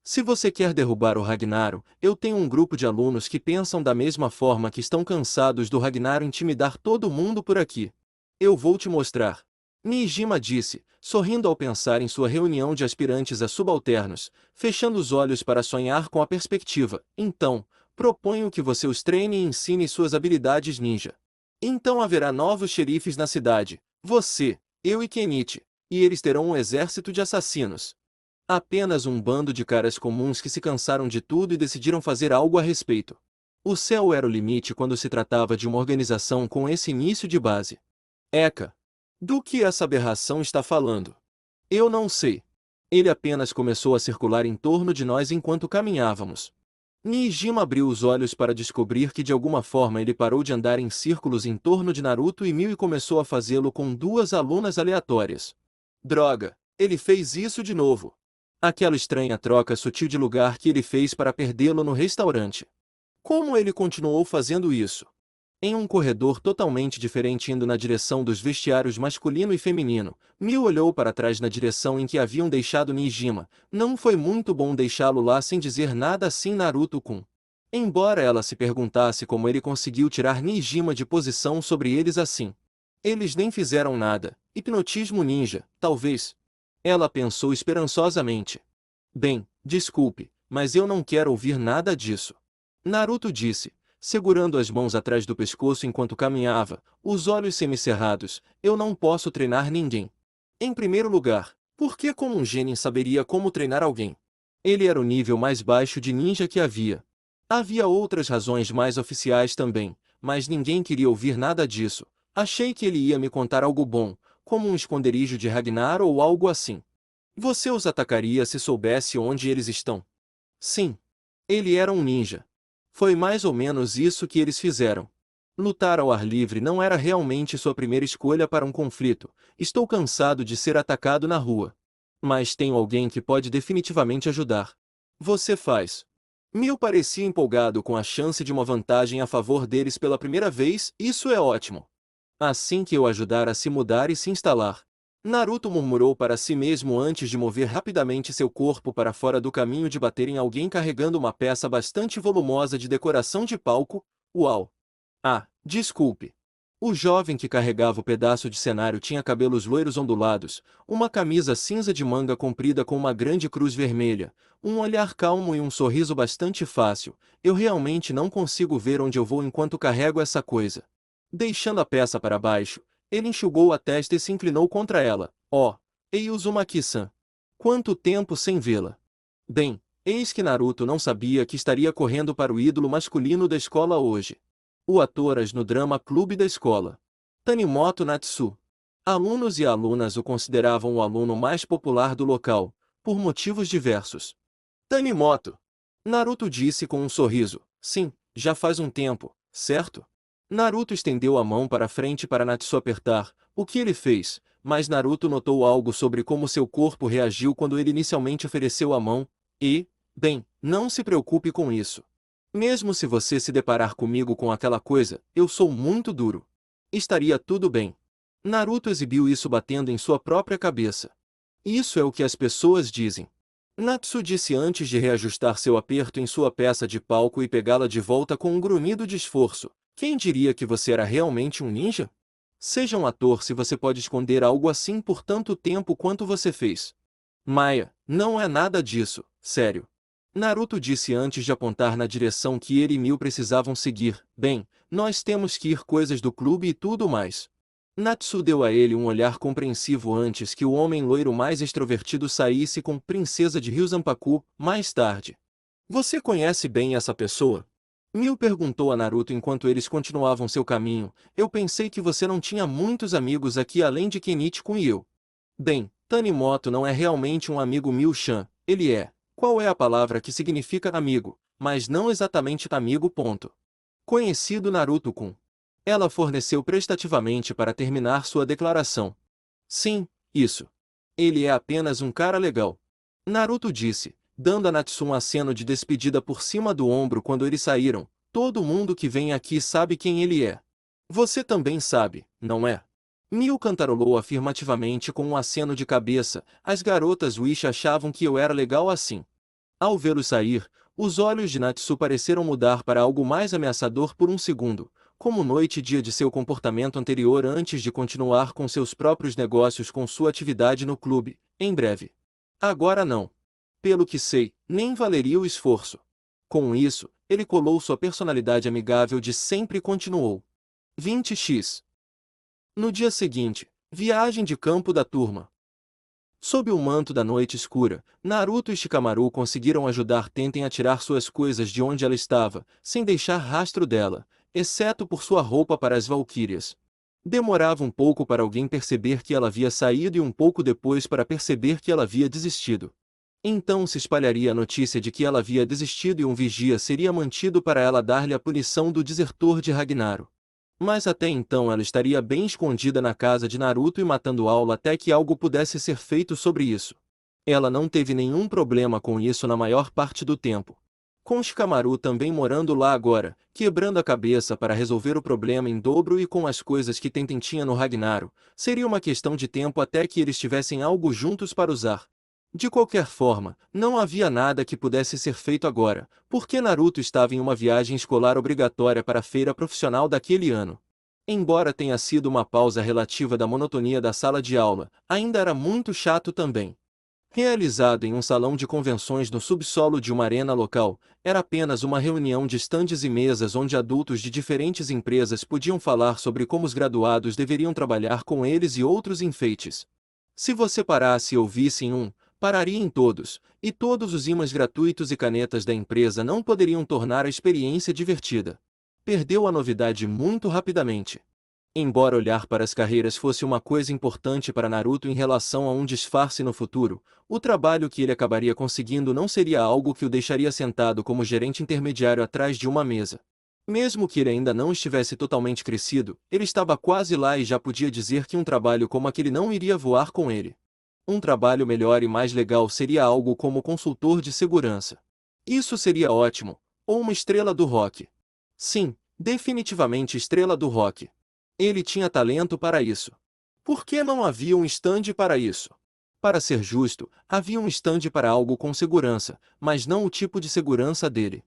Se você quer derrubar o Ragnaro, eu tenho um grupo de alunos que pensam da mesma forma que estão cansados do Ragnaro intimidar todo mundo por aqui. Eu vou te mostrar. Nijima disse, sorrindo ao pensar em sua reunião de aspirantes a subalternos, fechando os olhos para sonhar com a perspectiva. Então, proponho que você os treine e ensine suas habilidades ninja. Então haverá novos xerifes na cidade, você, eu e Kenichi, e eles terão um exército de assassinos. Apenas um bando de caras comuns que se cansaram de tudo e decidiram fazer algo a respeito. O céu era o limite quando se tratava de uma organização com esse início de base. Eka. Do que essa aberração está falando? Eu não sei. Ele apenas começou a circular em torno de nós enquanto caminhávamos. Nijima abriu os olhos para descobrir que de alguma forma ele parou de andar em círculos em torno de Naruto e Mil e começou a fazê-lo com 2 alunas aleatórias. Droga, ele fez isso de novo. Aquela estranha troca sutil de lugar que ele fez para perdê-lo no restaurante. Como ele continuou fazendo isso? Em um corredor totalmente diferente indo na direção dos vestiários masculino e feminino, Mil olhou para trás na direção em que haviam deixado Nijima. Não foi muito bom deixá-lo lá sem dizer nada assim Naruto-kun. Embora ela se perguntasse como ele conseguiu tirar Nijima de posição sobre eles assim. Eles nem fizeram nada. Hipnotismo ninja, talvez. Ela pensou esperançosamente. Bem, desculpe, mas eu não quero ouvir nada disso. Naruto disse, segurando as mãos atrás do pescoço enquanto caminhava, os olhos semicerrados, eu não posso treinar ninguém. Em primeiro lugar, por que como um genin saberia como treinar alguém? Ele era o nível mais baixo de ninja que havia. Havia outras razões mais oficiais também, mas ninguém queria ouvir nada disso. Achei que ele ia me contar algo bom, como um esconderijo de Ragnar ou algo assim. Você os atacaria se soubesse onde eles estão? Sim. Ele era um ninja. Foi mais ou menos isso que eles fizeram. Lutar ao ar livre não era realmente sua primeira escolha para um conflito. Estou cansado de ser atacado na rua. Mas tenho alguém que pode definitivamente ajudar. Você faz. Mil parecia empolgado com a chance de uma vantagem a favor deles pela primeira vez, isso é ótimo. Assim que eu ajudar a se mudar e se instalar. Naruto murmurou para si mesmo antes de mover rapidamente seu corpo para fora do caminho de bater em alguém carregando uma peça bastante volumosa de decoração de palco. Uau! Ah, desculpe. O jovem que carregava o pedaço de cenário tinha cabelos loiros ondulados, uma camisa cinza de manga comprida com uma grande cruz vermelha, um olhar calmo e um sorriso bastante fácil. Eu realmente não consigo ver onde eu vou enquanto carrego essa coisa. Deixando a peça para baixo, ele enxugou a testa e se inclinou contra ela. Oh, ei Uzumaki-san. Quanto tempo sem vê-la. Bem, eis que Naruto não sabia que estaria correndo para o ídolo masculino da escola hoje. O atoras no drama clube da escola. Tanimoto Natsu. Alunos e alunas o consideravam o aluno mais popular do local, por motivos diversos. Tanimoto. Naruto disse com um sorriso. Sim, já faz um tempo, certo? Naruto estendeu a mão para frente para Natsu apertar, o que ele fez, mas Naruto notou algo sobre como seu corpo reagiu quando ele inicialmente ofereceu a mão, e, bem, não se preocupe com isso. Mesmo se você se deparar comigo com aquela coisa, eu sou muito duro. Estaria tudo bem. Naruto exibiu isso batendo em sua própria cabeça. Isso é o que as pessoas dizem. Natsu disse antes de reajustar seu aperto em sua peça de palco e pegá-la de volta com um grunhido de esforço. Quem diria que você era realmente um ninja? Seja um ator se você pode esconder algo assim por tanto tempo quanto você fez. Maia, não é nada disso, sério. Naruto disse antes de apontar na direção que ele e Mil precisavam seguir. Bem, nós temos que ir coisas do clube e tudo mais. Natsu deu a ele um olhar compreensivo antes que o homem loiro mais extrovertido saísse com Princesa de Ryuzampaku, mais tarde. Você conhece bem essa pessoa? Mil perguntou a Naruto enquanto eles continuavam seu caminho. Eu pensei que você não tinha muitos amigos aqui além de Kenichi-kun e eu. Bem, Tanimoto não é realmente um amigo Mil-chan, ele é. Qual é a palavra que significa amigo, mas não exatamente amigo. Conhecido Naruto-kun. Ela forneceu prestativamente para terminar sua declaração. Sim, isso. Ele é apenas um cara legal. Naruto disse, dando a Natsu um aceno de despedida por cima do ombro quando eles saíram. Todo mundo que vem aqui sabe quem ele é. Você também sabe, não é? Mil cantarolou afirmativamente com um aceno de cabeça. As garotas Wish achavam que eu era legal assim. Ao vê-lo sair, os olhos de Natsu pareceram mudar para algo mais ameaçador por um segundo, como noite e dia de seu comportamento anterior antes de continuar com seus próprios negócios com sua atividade no clube, em breve. Agora não. Pelo que sei, nem valeria o esforço. Com isso, ele colou sua personalidade amigável de sempre e continuou. 20x. No dia seguinte, viagem de campo da turma. Sob o manto da noite escura, Naruto e Shikamaru conseguiram ajudar Tenten a tirar suas coisas de onde ela estava, sem deixar rastro dela, exceto por sua roupa para as valquírias. Demorava um pouco para alguém perceber que ela havia saído e um pouco depois para perceber que ela havia desistido. Então se espalharia a notícia de que ela havia desistido e um vigia seria mantido para ela dar-lhe a punição do desertor de Ragnaro. Mas até então ela estaria bem escondida na casa de Naruto e matando aula até que algo pudesse ser feito sobre isso. Ela não teve nenhum problema com isso na maior parte do tempo. Com Shikamaru também morando lá agora, quebrando a cabeça para resolver o problema em dobro e com as coisas que Tenten tinha no Ragnaro, seria uma questão de tempo até que eles tivessem algo juntos para usar. De qualquer forma, não havia nada que pudesse ser feito agora, porque Naruto estava em uma viagem escolar obrigatória para a feira profissional daquele ano. Embora tenha sido uma pausa relativa da monotonia da sala de aula, ainda era muito chato também. Realizado em um salão de convenções no subsolo de uma arena local, era apenas uma reunião de estandes e mesas onde adultos de diferentes empresas podiam falar sobre como os graduados deveriam trabalhar com eles e outros enfeites. Se você parasse e ouvisse pararia em todos, e todos os ímãs gratuitos e canetas da empresa não poderiam tornar a experiência divertida. Perdeu a novidade muito rapidamente. Embora olhar para as carreiras fosse uma coisa importante para Naruto em relação a um disfarce no futuro, o trabalho que ele acabaria conseguindo não seria algo que o deixaria sentado como gerente intermediário atrás de uma mesa. Mesmo que ele ainda não estivesse totalmente crescido, ele estava quase lá e já podia dizer que um trabalho como aquele não iria voar com ele. Um trabalho melhor e mais legal seria algo como consultor de segurança. Isso seria ótimo, ou uma estrela do rock. Sim, definitivamente estrela do rock. Ele tinha talento para isso. Por que não havia um estande para isso? Para ser justo, havia um estande para algo com segurança, mas não o tipo de segurança dele.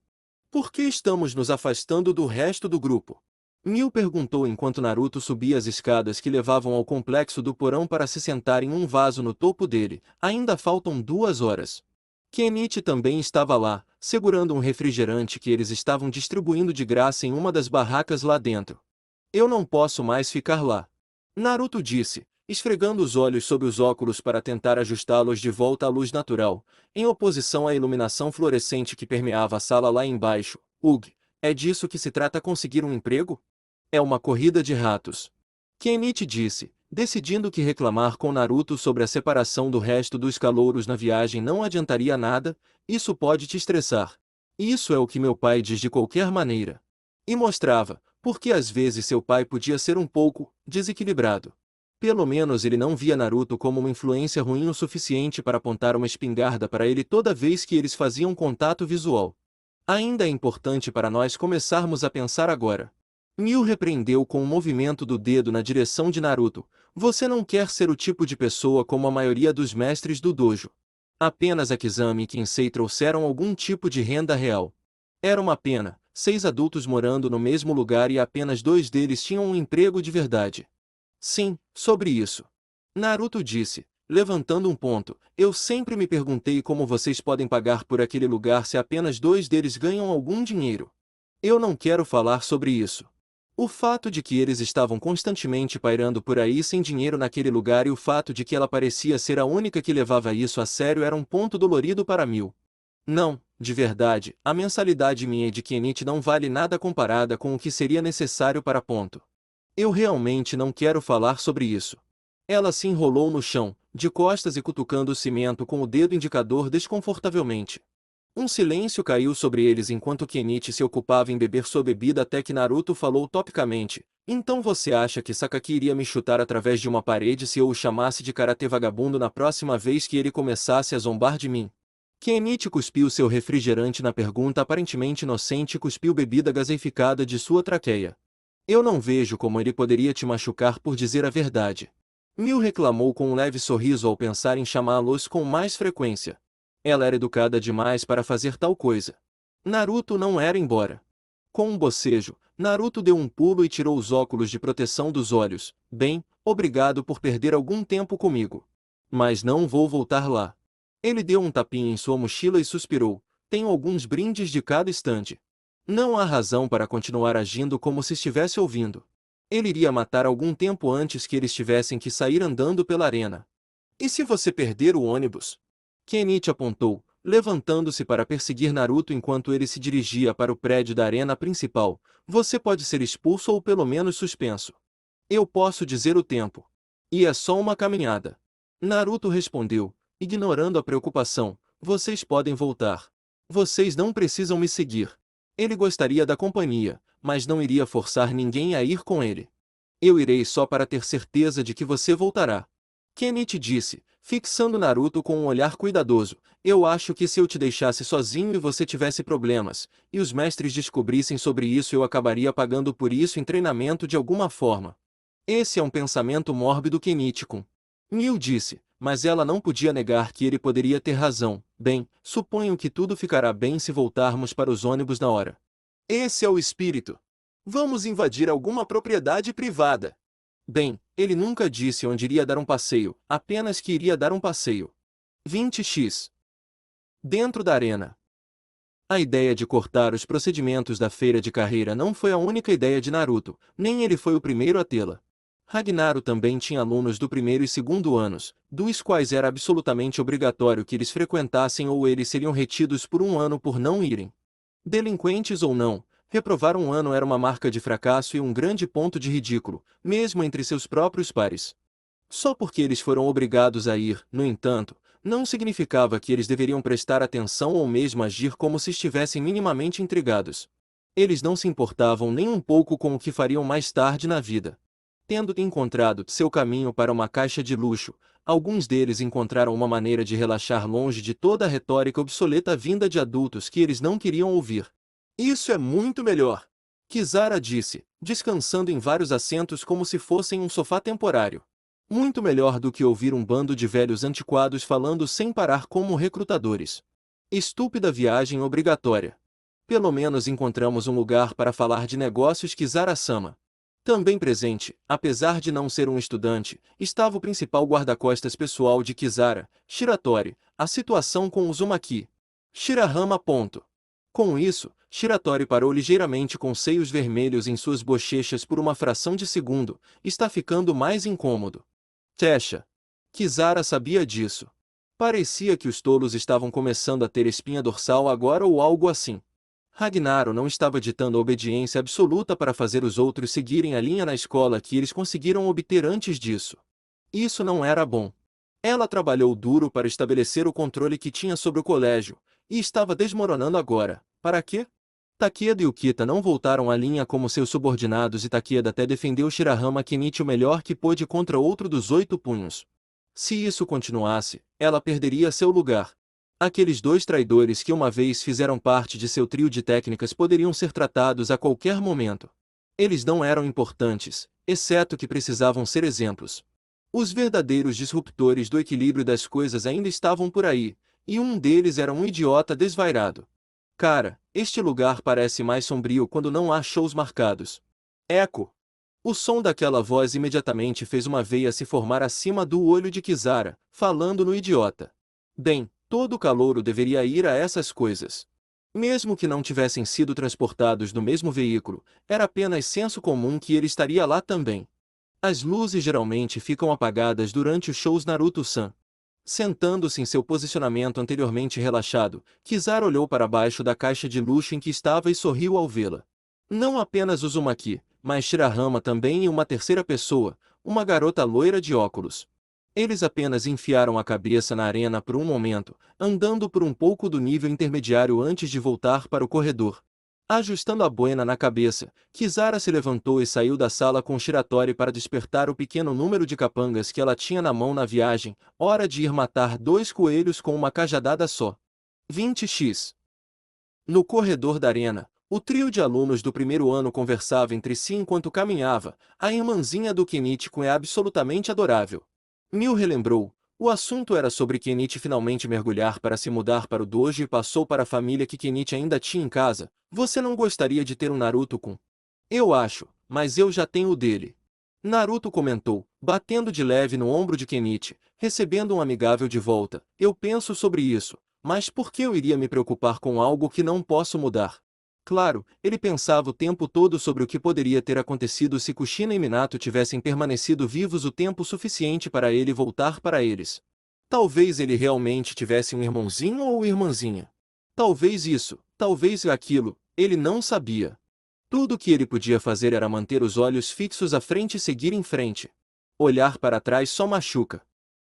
Por que estamos nos afastando do resto do grupo? Mil perguntou enquanto Naruto subia as escadas que levavam ao complexo do porão para se sentar em um vaso no topo dele. Ainda faltam 2 horas. Kenichi também estava lá, segurando um refrigerante que eles estavam distribuindo de graça em uma das barracas lá dentro. Eu não posso mais ficar lá. Naruto disse, esfregando os olhos sob os óculos para tentar ajustá-los de volta à luz natural, em oposição à iluminação fluorescente que permeava a sala lá embaixo. Ugh, é disso que se trata conseguir um emprego? É uma corrida de ratos. Kenichi disse, decidindo que reclamar com Naruto sobre a separação do resto dos calouros na viagem não adiantaria nada. Isso pode te estressar. Isso é o que meu pai diz de qualquer maneira. E mostrava, porque às vezes seu pai podia ser um pouco desequilibrado. Pelo menos ele não via Naruto como uma influência ruim o suficiente para apontar uma espingarda para ele toda vez que eles faziam contato visual. Ainda é importante para nós começarmos a pensar agora. Mil repreendeu com um movimento do dedo na direção de Naruto. Você não quer ser o tipo de pessoa como a maioria dos mestres do dojo. Apenas a Kizami e Kinsei trouxeram algum tipo de renda real. Era uma pena, 6 adultos morando no mesmo lugar e apenas 2 deles tinham um emprego de verdade. Sim, sobre isso. Naruto disse, levantando um ponto. Eu sempre me perguntei como vocês podem pagar por aquele lugar se apenas 2 deles ganham algum dinheiro. Eu não quero falar sobre isso. O fato de que eles estavam constantemente pairando por aí sem dinheiro naquele lugar e o fato de que ela parecia ser a única que levava isso a sério era um ponto dolorido para Mil. Não, de verdade, a mensalidade minha e de Kenichi não vale nada comparada com o que seria necessário para ponto. Eu realmente não quero falar sobre isso. Ela se enrolou no chão, de costas e cutucando o cimento com o dedo indicador desconfortavelmente. Um silêncio caiu sobre eles enquanto Kenichi se ocupava em beber sua bebida até que Naruto falou topicamente. Então você acha que Sakaki iria me chutar através de uma parede se eu o chamasse de karatê vagabundo na próxima vez que ele começasse a zombar de mim? Kenichi cuspiu seu refrigerante na pergunta aparentemente inocente e cuspiu bebida gaseificada de sua traqueia. Eu não vejo como ele poderia te machucar por dizer a verdade. Mil reclamou com um leve sorriso ao pensar em chamá-los com mais frequência. Ela era educada demais para fazer tal coisa. Naruto não era embora. Com um bocejo, Naruto deu um pulo e tirou os óculos de proteção dos olhos. Bem, obrigado por perder algum tempo comigo. Mas não vou voltar lá. Ele deu um tapinha em sua mochila e suspirou. Tenho alguns brindes de cada estande. Não há razão para continuar agindo como se estivesse ouvindo. Ele iria matar algum tempo antes que eles tivessem que sair andando pela arena. E se você perder o ônibus? Kenichi apontou, levantando-se para perseguir Naruto enquanto ele se dirigia para o prédio da arena principal. Você pode ser expulso ou pelo menos suspenso. Eu posso dizer o tempo. E é só uma caminhada. Naruto respondeu, ignorando a preocupação. Vocês podem voltar. Vocês não precisam me seguir. Ele gostaria da companhia, mas não iria forçar ninguém a ir com ele. Eu irei só para ter certeza de que você voltará. Kenichi disse, fixando Naruto com um olhar cuidadoso. Eu acho que se eu te deixasse sozinho e você tivesse problemas, e os mestres descobrissem sobre isso eu acabaria pagando por isso em treinamento de alguma forma. Esse é um pensamento mórbido Kenichi-kun. Mil disse, mas ela não podia negar que ele poderia ter razão. Bem, suponho que tudo ficará bem se voltarmos para os ônibus na hora. Esse é o espírito. Vamos invadir alguma propriedade privada. Bem, ele nunca disse onde iria dar um passeio, apenas que iria dar um passeio. 20x. Dentro da arena. A ideia de cortar os procedimentos da feira de carreira não foi a única ideia de Naruto, nem ele foi o primeiro a tê-la. Ragnaro também tinha alunos do primeiro e segundo anos, dos quais era absolutamente obrigatório que eles frequentassem ou eles seriam retidos por um ano por não irem. Delinquentes ou não, reprovar um ano era uma marca de fracasso e um grande ponto de ridículo, mesmo entre seus próprios pares. Só porque eles foram obrigados a ir, no entanto, não significava que eles deveriam prestar atenção ou mesmo agir como se estivessem minimamente intrigados. Eles não se importavam nem um pouco com o que fariam mais tarde na vida. Tendo encontrado seu caminho para uma caixa de luxo, alguns deles encontraram uma maneira de relaxar longe de toda a retórica obsoleta vinda de adultos que eles não queriam ouvir. Isso é muito melhor, Kizara disse, descansando em vários assentos como se fossem um sofá temporário. Muito melhor do que ouvir um bando de velhos antiquados falando sem parar como recrutadores. Estúpida viagem obrigatória. Pelo menos encontramos um lugar para falar de negócios Kizara-sama. Também presente, apesar de não ser um estudante, estava o principal guarda-costas pessoal de Kizara, Shiratori, a situação com Uzumaki. Shirahama. Com isso, Shiratori parou ligeiramente com seios vermelhos em suas bochechas por uma fração de segundo. Está ficando mais incômodo. Tesha. Kizara sabia disso. Parecia que os tolos estavam começando a ter espinha dorsal agora ou algo assim. Ragnaro não estava ditando a obediência absoluta para fazer os outros seguirem a linha na escola que eles conseguiram obter antes disso. Isso não era bom. Ela trabalhou duro para estabelecer o controle que tinha sobre o colégio, e estava desmoronando agora. Para quê? Takeda e Ukita não voltaram à linha como seus subordinados e Takeda até defendeu Shirahama Kenichi o melhor que pôde contra outro dos 8 punhos. Se isso continuasse, ela perderia seu lugar. Aqueles 2 traidores que uma vez fizeram parte de seu trio de técnicas poderiam ser tratados a qualquer momento. Eles não eram importantes, exceto que precisavam ser exemplos. Os verdadeiros disruptores do equilíbrio das coisas ainda estavam por aí, E um deles era um idiota desvairado. Cara, este lugar parece mais sombrio quando não há shows marcados. Eco! O som daquela voz imediatamente fez uma veia se formar acima do olho de Kisara, falando no idiota. Bem, todo calouro deveria ir a essas coisas. Mesmo que não tivessem sido transportados no mesmo veículo, era apenas senso comum que ele estaria lá também. As luzes geralmente ficam apagadas durante os shows Naruto-san. Sentando-se em seu posicionamento anteriormente relaxado, Kizaru olhou para baixo da caixa de luxo em que estava e sorriu ao vê-la. Não apenas Uzumaki, mas Shirahama também e uma terceira pessoa, uma garota loira de óculos. Eles apenas enfiaram a cabeça na arena por um momento, andando por um pouco do nível intermediário antes de voltar para o corredor. Ajustando a boina na cabeça, Kisara se levantou e saiu da sala com Shiratori para despertar o pequeno número de capangas que ela tinha na mão na viagem. Hora de ir matar 2 coelhos com uma cajadada só. 20x. No corredor da arena, o trio de alunos do primeiro ano conversava entre si enquanto caminhava. A irmãzinha do Kenichiko é absolutamente adorável. Mil relembrou. O assunto era sobre Kenichi finalmente mergulhar para se mudar para o dojo e passou para a família que Kenichi ainda tinha em casa. Você não gostaria de ter um Naruto-kun? Eu acho, mas eu já tenho o dele. Naruto comentou, batendo de leve no ombro de Kenichi, recebendo um amigável de volta. Eu penso sobre isso, mas por que eu iria me preocupar com algo que não posso mudar? Claro, ele pensava o tempo todo sobre o que poderia ter acontecido se Kushina e Minato tivessem permanecido vivos o tempo suficiente para ele voltar para eles. Talvez ele realmente tivesse um irmãozinho ou irmãzinha. Talvez isso, talvez aquilo, ele não sabia. Tudo o que ele podia fazer era manter os olhos fixos à frente e seguir em frente. Olhar para trás só machuca.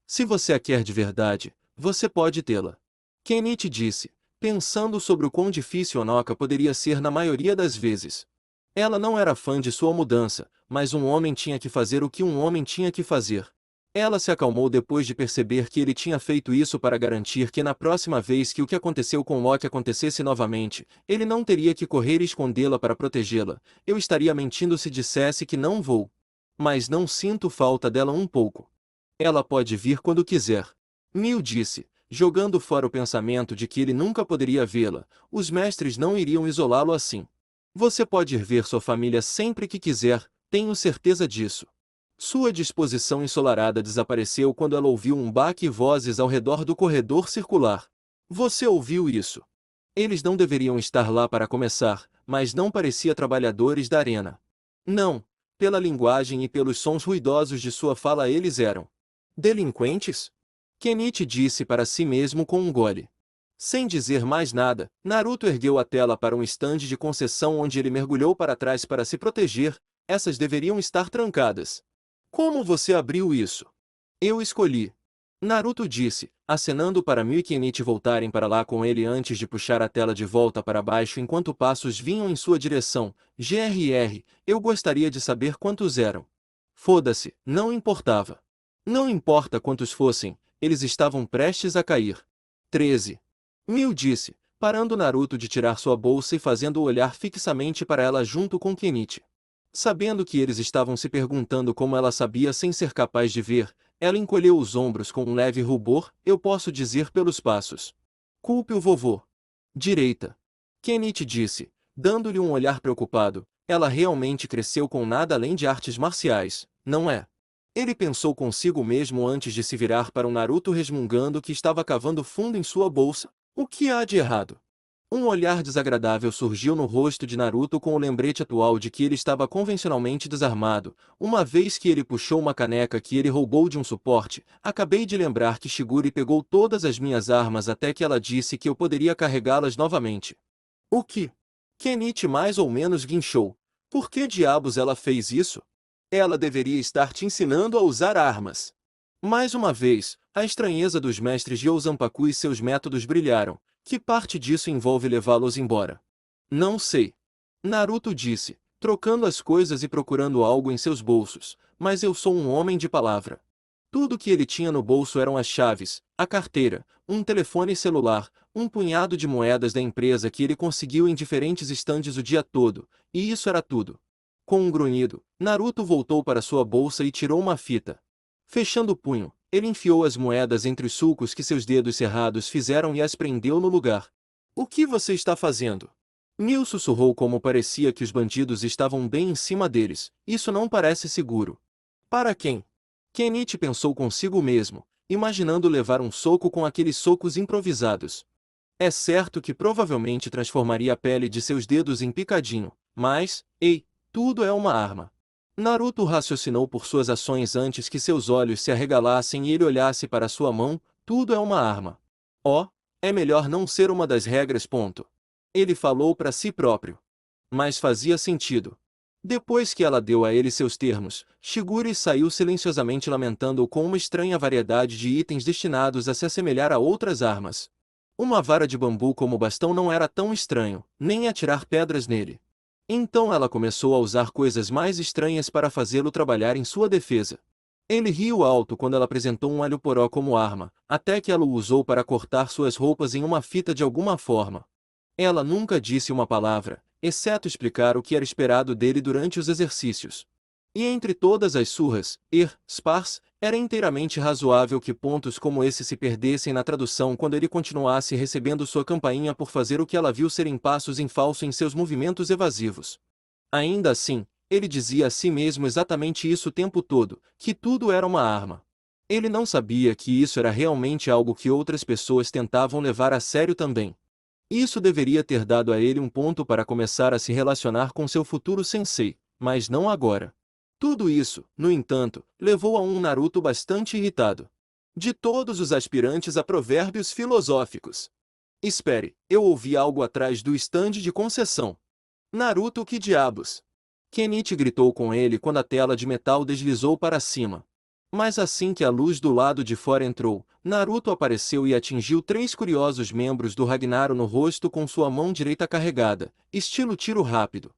Se você a quer de verdade, você pode tê-la. Kenichi disse, pensando sobre o quão difícil Onoka poderia ser na maioria das vezes. Ela não era fã de sua mudança, mas um homem tinha que fazer o que um homem tinha que fazer. Ela se acalmou depois de perceber que ele tinha feito isso para garantir que na próxima vez que o que aconteceu com Loki acontecesse novamente, ele não teria que correr e escondê-la para protegê-la. Eu estaria mentindo se dissesse que não vou. Mas não sinto falta dela um pouco. Ela pode vir quando quiser. Mil disse, jogando fora o pensamento de que ele nunca poderia vê-la. Os mestres não iriam isolá-lo assim. Você pode ir ver sua família sempre que quiser, tenho certeza disso. Sua disposição ensolarada desapareceu quando ela ouviu um baque e vozes ao redor do corredor circular. Você ouviu isso? Eles não deveriam estar lá para começar, mas não parecia trabalhadores da arena. Não, pela linguagem e pelos sons ruidosos de sua fala eles eram delinquentes? Kenichi disse para si mesmo com um gole. Sem dizer mais nada, Naruto ergueu a tela para um estande de concessão onde ele mergulhou para trás para se proteger. Essas deveriam estar trancadas. Como você abriu isso? Eu escolhi. Naruto disse, acenando para Mio e Kenichi voltarem para lá com ele antes de puxar a tela de volta para baixo enquanto passos vinham em sua direção. GRR, eu gostaria de saber quantos eram. Foda-se, não importava. Não importa quantos fossem, eles estavam prestes a cair. 13. Mil disse, parando Naruto de tirar sua bolsa e fazendo-o olhar fixamente para ela junto com Kenichi. Sabendo que eles estavam se perguntando como ela sabia sem ser capaz de ver, ela encolheu os ombros com um leve rubor, eu posso dizer pelos passos. Culpe o vovô. Direita. Kenichi disse, dando-lhe um olhar preocupado, ela realmente cresceu com nada além de artes marciais, não é? Ele pensou consigo mesmo antes de se virar para um Naruto resmungando que estava cavando fundo em sua bolsa. O que há de errado? Um olhar desagradável surgiu no rosto de Naruto com o lembrete atual de que ele estava convencionalmente desarmado, uma vez que ele puxou uma caneca que ele roubou de um suporte. Acabei de lembrar que Shigure pegou todas as minhas armas até que ela disse que eu poderia carregá-las novamente. O que? Kenichi mais ou menos guinchou. Por que diabos ela fez isso? Ela deveria estar te ensinando a usar armas. Mais uma vez, a estranheza dos mestres de Zanpaku e seus métodos brilharam. Que parte disso envolve levá-los embora? Não sei. Naruto disse, trocando as coisas e procurando algo em seus bolsos, mas eu sou um homem de palavra. Tudo que ele tinha no bolso eram as chaves, a carteira, um telefone celular, um punhado de moedas da empresa que ele conseguiu em diferentes estandes o dia todo, e isso era tudo. Com um grunhido, Naruto voltou para sua bolsa e tirou uma fita. Fechando o punho, Ele enfiou as moedas entre os sulcos que seus dedos cerrados fizeram e as prendeu no lugar. O que você está fazendo? Neil sussurrou como parecia que os bandidos estavam bem em cima deles. Isso não parece seguro. Para quem? Kenichi pensou consigo mesmo, imaginando levar um soco com aqueles socos improvisados. É certo que provavelmente transformaria a pele de seus dedos em picadinho, mas, ei, tudo é uma arma. Naruto raciocinou por suas ações antes que seus olhos se arregalassem e ele olhasse para sua mão. Tudo é uma arma. Oh, é melhor não ser uma das regras. Ponto. Ele falou para si próprio. Mas fazia sentido. Depois que ela deu a ele seus termos, Shigure saiu silenciosamente lamentando com uma estranha variedade de itens destinados a se assemelhar a outras armas. Uma vara de bambu como bastão não era tão estranho, nem atirar pedras nele. Então ela começou a usar coisas mais estranhas para fazê-lo trabalhar em sua defesa. Ele riu alto quando ela apresentou um alho poró como arma, até que ela o usou para cortar suas roupas em uma fita de alguma forma. Ela nunca disse uma palavra, exceto explicar o que era esperado dele durante os exercícios. E entre todas as surras, spars, era inteiramente razoável que pontos como esse se perdessem na tradução quando ele continuasse recebendo sua campainha por fazer o que ela viu serem passos em falso em seus movimentos evasivos. Ainda assim, ele dizia a si mesmo exatamente isso o tempo todo, que tudo era uma arma. Ele não sabia que isso era realmente algo que outras pessoas tentavam levar a sério também. Isso deveria ter dado a ele um ponto para começar a se relacionar com seu futuro sensei, mas não agora. Tudo isso, no entanto, levou a um Naruto bastante irritado. De todos os aspirantes a provérbios filosóficos. Espere, eu ouvi algo atrás do estande de concessão. Naruto, que diabos? Kenichi gritou com ele quando a tela de metal deslizou para cima. Mas assim que a luz do lado de fora entrou, Naruto apareceu e atingiu 3 curiosos membros do Ragnaro no rosto com sua mão direita carregada, estilo tiro rápido.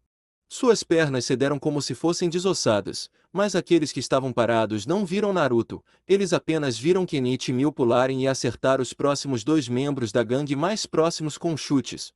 Suas pernas cederam como se fossem desossadas, mas aqueles que estavam parados não viram Naruto, eles apenas viram Kenichi e Mil pularem e acertar os próximos 2 membros da gangue mais próximos com chutes.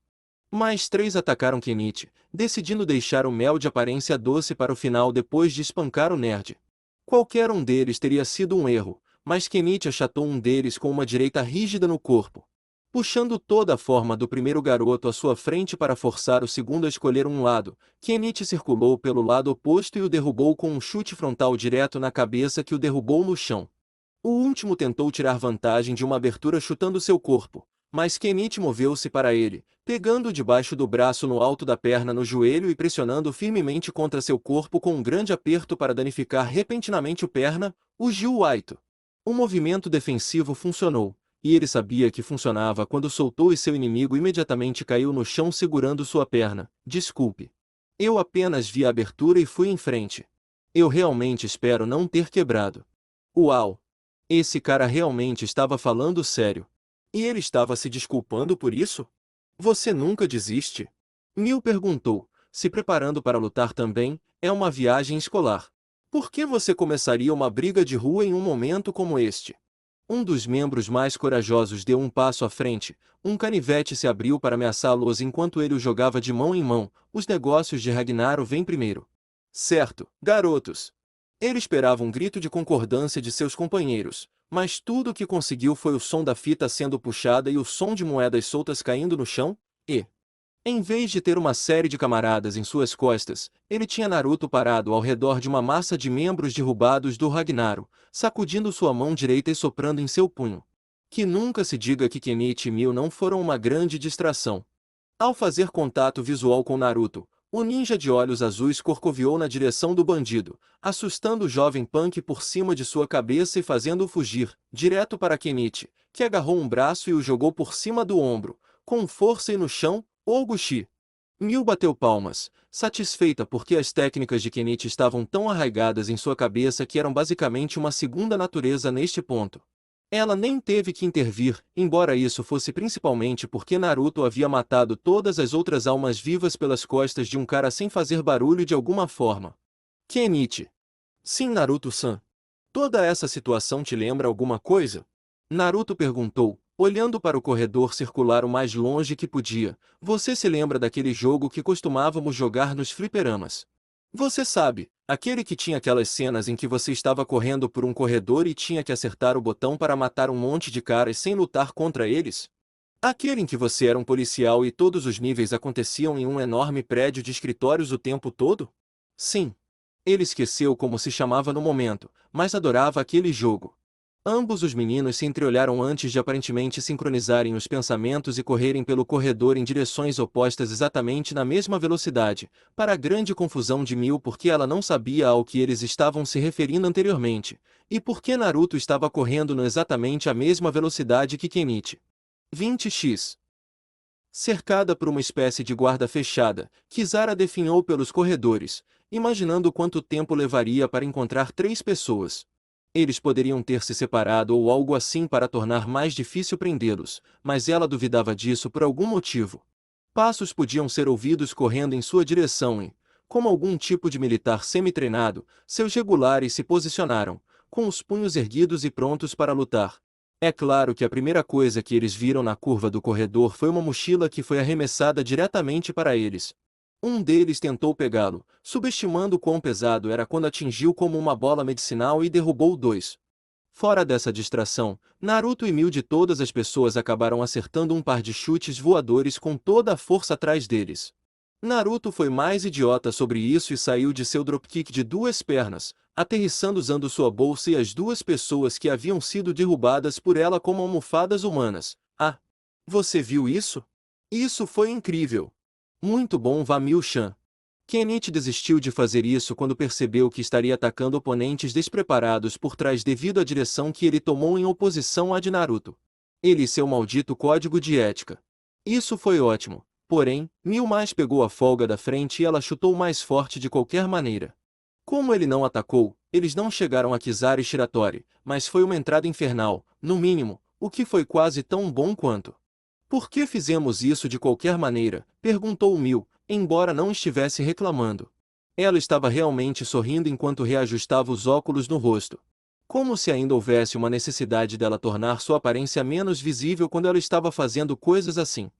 Mais 3 atacaram Kenichi, decidindo deixar o mel de aparência doce para o final depois de espancar o nerd. Qualquer um deles teria sido um erro, mas Kenichi achatou um deles com uma direita rígida no corpo. Puxando toda a forma do primeiro garoto à sua frente para forçar o segundo a escolher um lado, Kenichi circulou pelo lado oposto e o derrubou com um chute frontal direto na cabeça que o derrubou no chão. O último tentou tirar vantagem de uma abertura chutando seu corpo, mas Kenichi moveu-se para ele, pegando debaixo do braço no alto da perna no joelho e pressionando firmemente contra seu corpo com um grande aperto para danificar repentinamente o perna, o Jiu-Waito. O movimento defensivo funcionou. E ele sabia que funcionava quando soltou e seu inimigo imediatamente caiu no chão segurando sua perna. Desculpe. Eu apenas vi a abertura e fui em frente. Eu realmente espero não ter quebrado. Uau! Esse cara realmente estava falando sério. E ele estava se desculpando por isso? Você nunca desiste? Mil perguntou, se preparando para lutar também. É uma viagem escolar. Por que você começaria uma briga de rua em um momento como este? Um dos membros mais corajosos deu um passo à frente, um canivete se abriu para ameaçá-los enquanto ele o jogava de mão em mão. Os negócios de Ragnaro vêm primeiro. Certo, garotos. Ele esperava um grito de concordância de seus companheiros, mas tudo o que conseguiu foi o som da fita sendo puxada e o som de moedas soltas caindo no chão, e... Em vez de ter uma série de camaradas em suas costas, ele tinha Naruto parado ao redor de uma massa de membros derrubados do Ragnaro, sacudindo sua mão direita e soprando em seu punho. Que nunca se diga que Kenichi e Mil não foram uma grande distração. Ao fazer contato visual com Naruto, o ninja de olhos azuis corcoviou na direção do bandido, assustando o jovem punk por cima de sua cabeça e fazendo-o fugir, direto para Kenichi, que agarrou um braço e o jogou por cima do ombro, com força e no chão. Oguchi. Mil bateu palmas, satisfeita porque as técnicas de Kenichi estavam tão arraigadas em sua cabeça que eram basicamente uma segunda natureza neste ponto. Ela nem teve que intervir, embora isso fosse principalmente porque Naruto havia matado todas as outras almas vivas pelas costas de um cara sem fazer barulho de alguma forma. Kenichi. Sim, Naruto-san. Toda essa situação te lembra alguma coisa? Naruto perguntou, olhando para o corredor circular o mais longe que podia. Você se lembra daquele jogo que costumávamos jogar nos fliperamas? Você sabe, aquele que tinha aquelas cenas em que você estava correndo por um corredor e tinha que acertar o botão para matar um monte de caras sem lutar contra eles? Aquele em que você era um policial e todos os níveis aconteciam em um enorme prédio de escritórios o tempo todo? Sim. Ele esqueceu como se chamava no momento, mas adorava aquele jogo. Ambos os meninos se entreolharam antes de aparentemente sincronizarem os pensamentos e correrem pelo corredor em direções opostas exatamente na mesma velocidade, para a grande confusão de Mil porque ela não sabia ao que eles estavam se referindo anteriormente, e porque Naruto estava correndo no exatamente a mesma velocidade que Kenichi. 20x. Cercada por uma espécie de guarda fechada, Kizara definhou pelos corredores, imaginando quanto tempo levaria para encontrar 3 pessoas. Eles poderiam ter se separado ou algo assim para tornar mais difícil prendê-los, mas ela duvidava disso por algum motivo. Passos podiam ser ouvidos correndo em sua direção e, como algum tipo de militar semi-treinado, seus regulares se posicionaram, com os punhos erguidos e prontos para lutar. É claro que a primeira coisa que eles viram na curva do corredor foi uma mochila que foi arremessada diretamente para eles. Um deles tentou pegá-lo, subestimando quão pesado era quando atingiu como uma bola medicinal e derrubou 2. Fora dessa distração, Naruto e mil de todas as pessoas acabaram acertando um par de chutes voadores com toda a força atrás deles. Naruto foi mais idiota sobre isso e saiu de seu dropkick de 2 pernas, aterrissando usando sua bolsa e as 2 pessoas que haviam sido derrubadas por ela como almofadas humanas. Ah! Você viu isso? Isso foi incrível! Muito bom, Vamil-chan. Kenichi desistiu de fazer isso quando percebeu que estaria atacando oponentes despreparados por trás devido à direção que ele tomou em oposição à de Naruto. Ele e seu maldito código de ética. Isso foi ótimo, porém, Mil mais pegou a folga da frente e ela chutou mais forte de qualquer maneira. Como ele não atacou, eles não chegaram a Kizaru e Shiratori, mas foi uma entrada infernal, no mínimo, o que foi quase tão bom quanto. Por que fizemos isso de qualquer maneira? Perguntou Mil, embora não estivesse reclamando. Ela estava realmente sorrindo enquanto reajustava os óculos no rosto. Como se ainda houvesse uma necessidade dela tornar sua aparência menos visível quando ela estava fazendo coisas assim.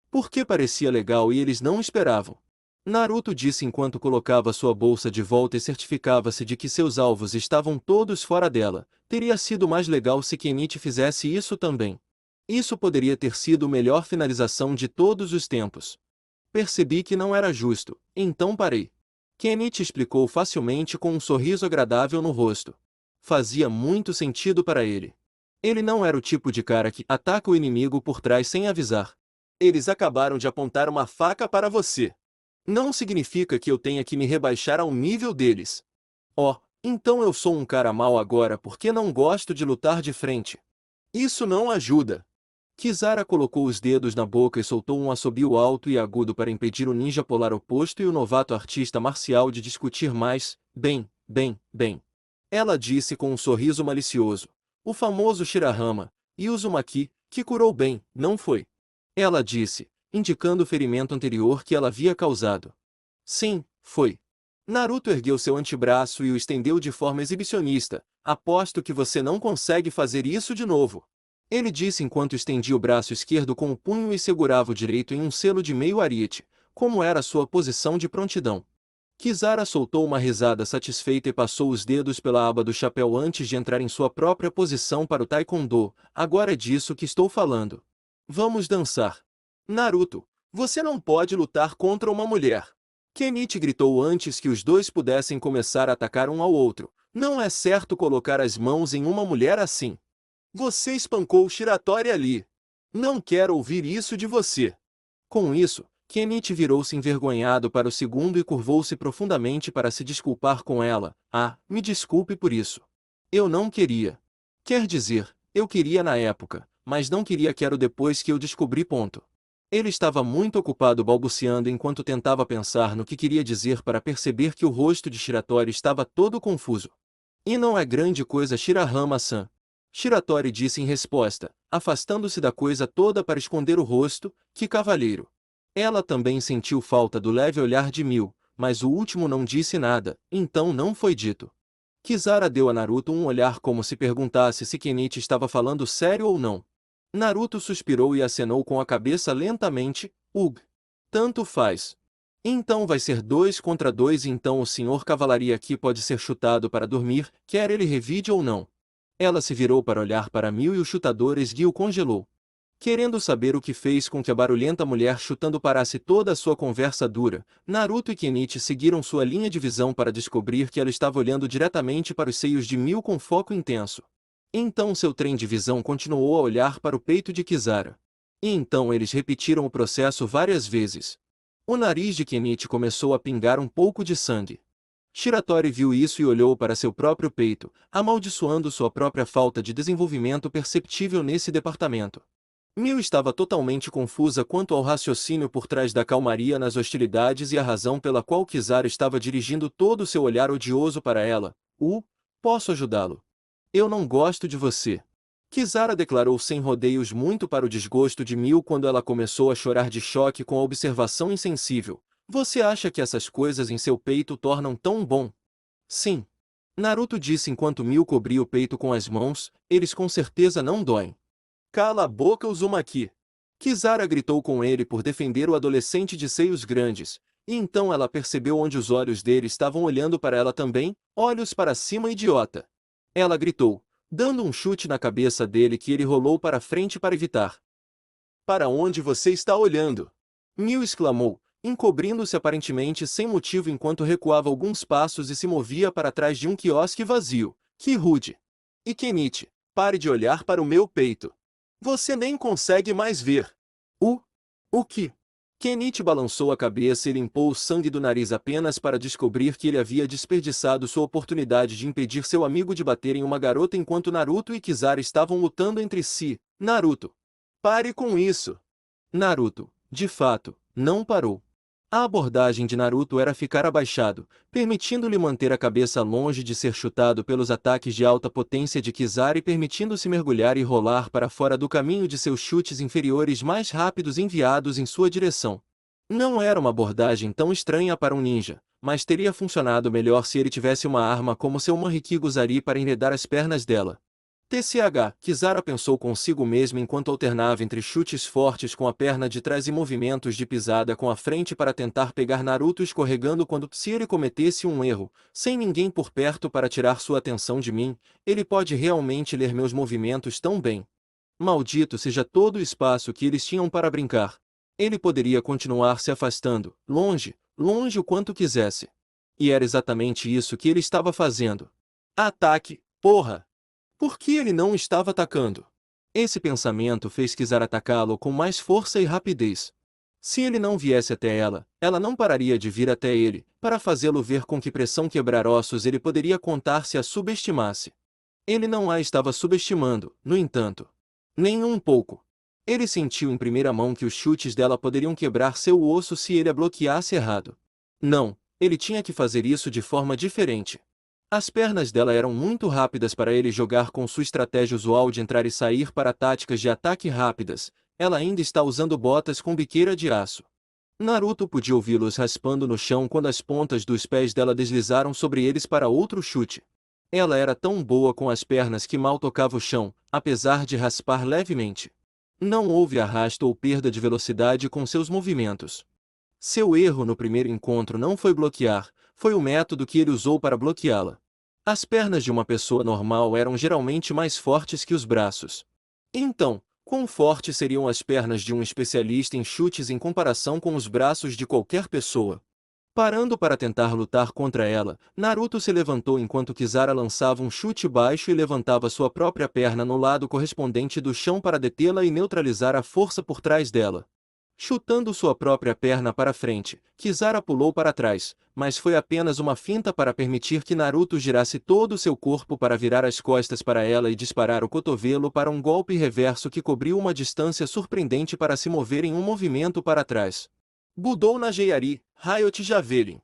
Porque parecia legal e eles não esperavam. Naruto disse enquanto colocava sua bolsa de volta e certificava-se de que seus alvos estavam todos fora dela. Teria sido mais legal se Kenichi fizesse isso também. Isso poderia ter sido a melhor finalização de todos os tempos. Percebi que não era justo, então parei. Kenichi explicou facilmente com um sorriso agradável no rosto. Fazia muito sentido para ele. Ele não era o tipo de cara que ataca o inimigo por trás sem avisar. Eles acabaram de apontar uma faca para você. Não significa que eu tenha que me rebaixar ao nível deles. Oh, então eu sou um cara mau agora porque não gosto de lutar de frente. Isso não ajuda. Kizara colocou os dedos na boca e soltou um assobio alto e agudo para impedir o ninja polar oposto e o novato artista marcial de discutir mais. Bem. Ela disse com um sorriso malicioso. O famoso Shirahama, e Uzumaki, que curou bem, não foi? Ela disse, indicando o ferimento anterior que ela havia causado. Sim, foi. Naruto ergueu seu antebraço e o estendeu de forma exibicionista. Aposto que você não consegue fazer isso de novo. Ele disse enquanto estendia o braço esquerdo com o punho e segurava o direito em um selo de meio ariete, como era sua posição de prontidão. Kizara soltou uma risada satisfeita e passou os dedos pela aba do chapéu antes de entrar em sua própria posição para o taekwondo. Agora é disso que estou falando. Vamos dançar. Naruto, você não pode lutar contra uma mulher. Kenichi gritou antes que os dois pudessem começar a atacar um ao outro. Não é certo colocar as mãos em uma mulher assim. Você espancou o Shiratori ali. Não quero ouvir isso de você. Com isso, Kenichi virou-se envergonhado para o segundo e curvou-se profundamente para se desculpar com ela. Ah, me desculpe por isso. Eu não queria. Quer dizer, eu queria na época, mas não quero depois que eu descobri. Ele estava muito ocupado balbuciando enquanto tentava pensar no que queria dizer para perceber que o rosto de Shiratori estava todo confuso. E não é grande coisa, Shirahama-san. Shiratori disse em resposta, afastando-se da coisa toda para esconder o rosto. Que cavalheiro. Ela também sentiu falta do leve olhar de Mil, mas o último não disse nada, então não foi dito. Kizara deu a Naruto um olhar como se perguntasse se Kenichi estava falando sério ou não. Naruto suspirou e acenou com a cabeça lentamente. Tanto faz. Então vai ser 2 contra 2 e então o senhor Cavalaria aqui pode ser chutado para dormir, quer ele revide ou não. Ela se virou para olhar para Mil e os chutadores e o congelou. Querendo saber o que fez com que a barulhenta mulher chutando parasse toda a sua conversa dura, Naruto e Kenichi seguiram sua linha de visão para descobrir que ela estava olhando diretamente para os seios de Mil com foco intenso. Então seu trem de visão continuou a olhar para o peito de Kizara. E então eles repetiram o processo várias vezes. O nariz de Kenichi começou a pingar um pouco de sangue. Shiratori viu isso e olhou para seu próprio peito, amaldiçoando sua própria falta de desenvolvimento perceptível nesse departamento. Mil estava totalmente confusa quanto ao raciocínio por trás da calmaria nas hostilidades e a razão pela qual Kizara estava dirigindo todo o seu olhar odioso para ela. Posso ajudá-lo? Eu não gosto de você. Kizara declarou sem rodeios muito para o desgosto de Mil quando ela começou a chorar de choque com a observação insensível. Você acha que essas coisas em seu peito tornam tão bom? Sim. Naruto disse enquanto Mil cobria o peito com as mãos, eles com certeza não doem. Cala a boca, Uzumaki! Kizara gritou com ele por defender o adolescente de seios grandes, e então ela percebeu onde os olhos dele estavam olhando para ela também, olhos para cima, idiota! Ela gritou, dando um chute na cabeça dele que ele rolou para frente para evitar. Para onde você está olhando? Mil exclamou, encobrindo-se aparentemente sem motivo enquanto recuava alguns passos e se movia para trás de um quiosque vazio. Que rude! E Kenichi, pare de olhar para o meu peito. Você nem consegue mais ver. O que? Kenichi balançou a cabeça e limpou o sangue do nariz apenas para descobrir que ele havia desperdiçado sua oportunidade de impedir seu amigo de bater em uma garota enquanto Naruto e Kizara estavam lutando entre si. Naruto! Pare com isso! Naruto, de fato, não parou. A abordagem de Naruto era ficar abaixado, permitindo-lhe manter a cabeça longe de ser chutado pelos ataques de alta potência de Kizara e permitindo-se mergulhar e rolar para fora do caminho de seus chutes inferiores mais rápidos enviados em sua direção. Não era uma abordagem tão estranha para um ninja, mas teria funcionado melhor se ele tivesse uma arma como seu Manhiki Guzari para enredar as pernas dela. Kizara pensou consigo mesmo enquanto alternava entre chutes fortes com a perna de trás e movimentos de pisada com a frente para tentar pegar Naruto escorregando se ele cometesse um erro, sem ninguém por perto para tirar sua atenção de mim, ele pode realmente ler meus movimentos tão bem. Maldito seja todo o espaço que eles tinham para brincar. Ele poderia continuar se afastando, longe, longe o quanto quisesse. E era exatamente isso que ele estava fazendo. Ataque, porra! Por que ele não estava atacando? Esse pensamento fez Kizara atacá-lo com mais força e rapidez. Se ele não viesse até ela, ela não pararia de vir até ele, para fazê-lo ver com que pressão quebrar ossos ele poderia contar se a subestimasse. Ele não a estava subestimando, no entanto. Nem um pouco. Ele sentiu em primeira mão que os chutes dela poderiam quebrar seu osso se ele a bloqueasse errado. Não, ele tinha que fazer isso de forma diferente. As pernas dela eram muito rápidas para ele jogar com sua estratégia usual de entrar e sair para táticas de ataque rápidas. Ela ainda está usando botas com biqueira de aço. Naruto podia ouvi-los raspando no chão quando as pontas dos pés dela deslizaram sobre eles para outro chute. Ela era tão boa com as pernas que mal tocava o chão, apesar de raspar levemente. Não houve arrasto ou perda de velocidade com seus movimentos. Seu erro no primeiro encontro não foi bloquear, foi o método que ele usou para bloqueá-la. As pernas de uma pessoa normal eram geralmente mais fortes que os braços. Então, quão fortes seriam as pernas de um especialista em chutes em comparação com os braços de qualquer pessoa? Parando para tentar lutar contra ela, Naruto se levantou enquanto Kizara lançava um chute baixo e levantava sua própria perna no lado correspondente do chão para detê-la e neutralizar a força por trás dela. Chutando sua própria perna para frente, Kizara pulou para trás, mas foi apenas uma finta para permitir que Naruto girasse todo o seu corpo para virar as costas para ela e disparar o cotovelo para um golpe reverso que cobriu uma distância surpreendente para se mover em um movimento para trás. Budou na Jeiari, Riot Javelin.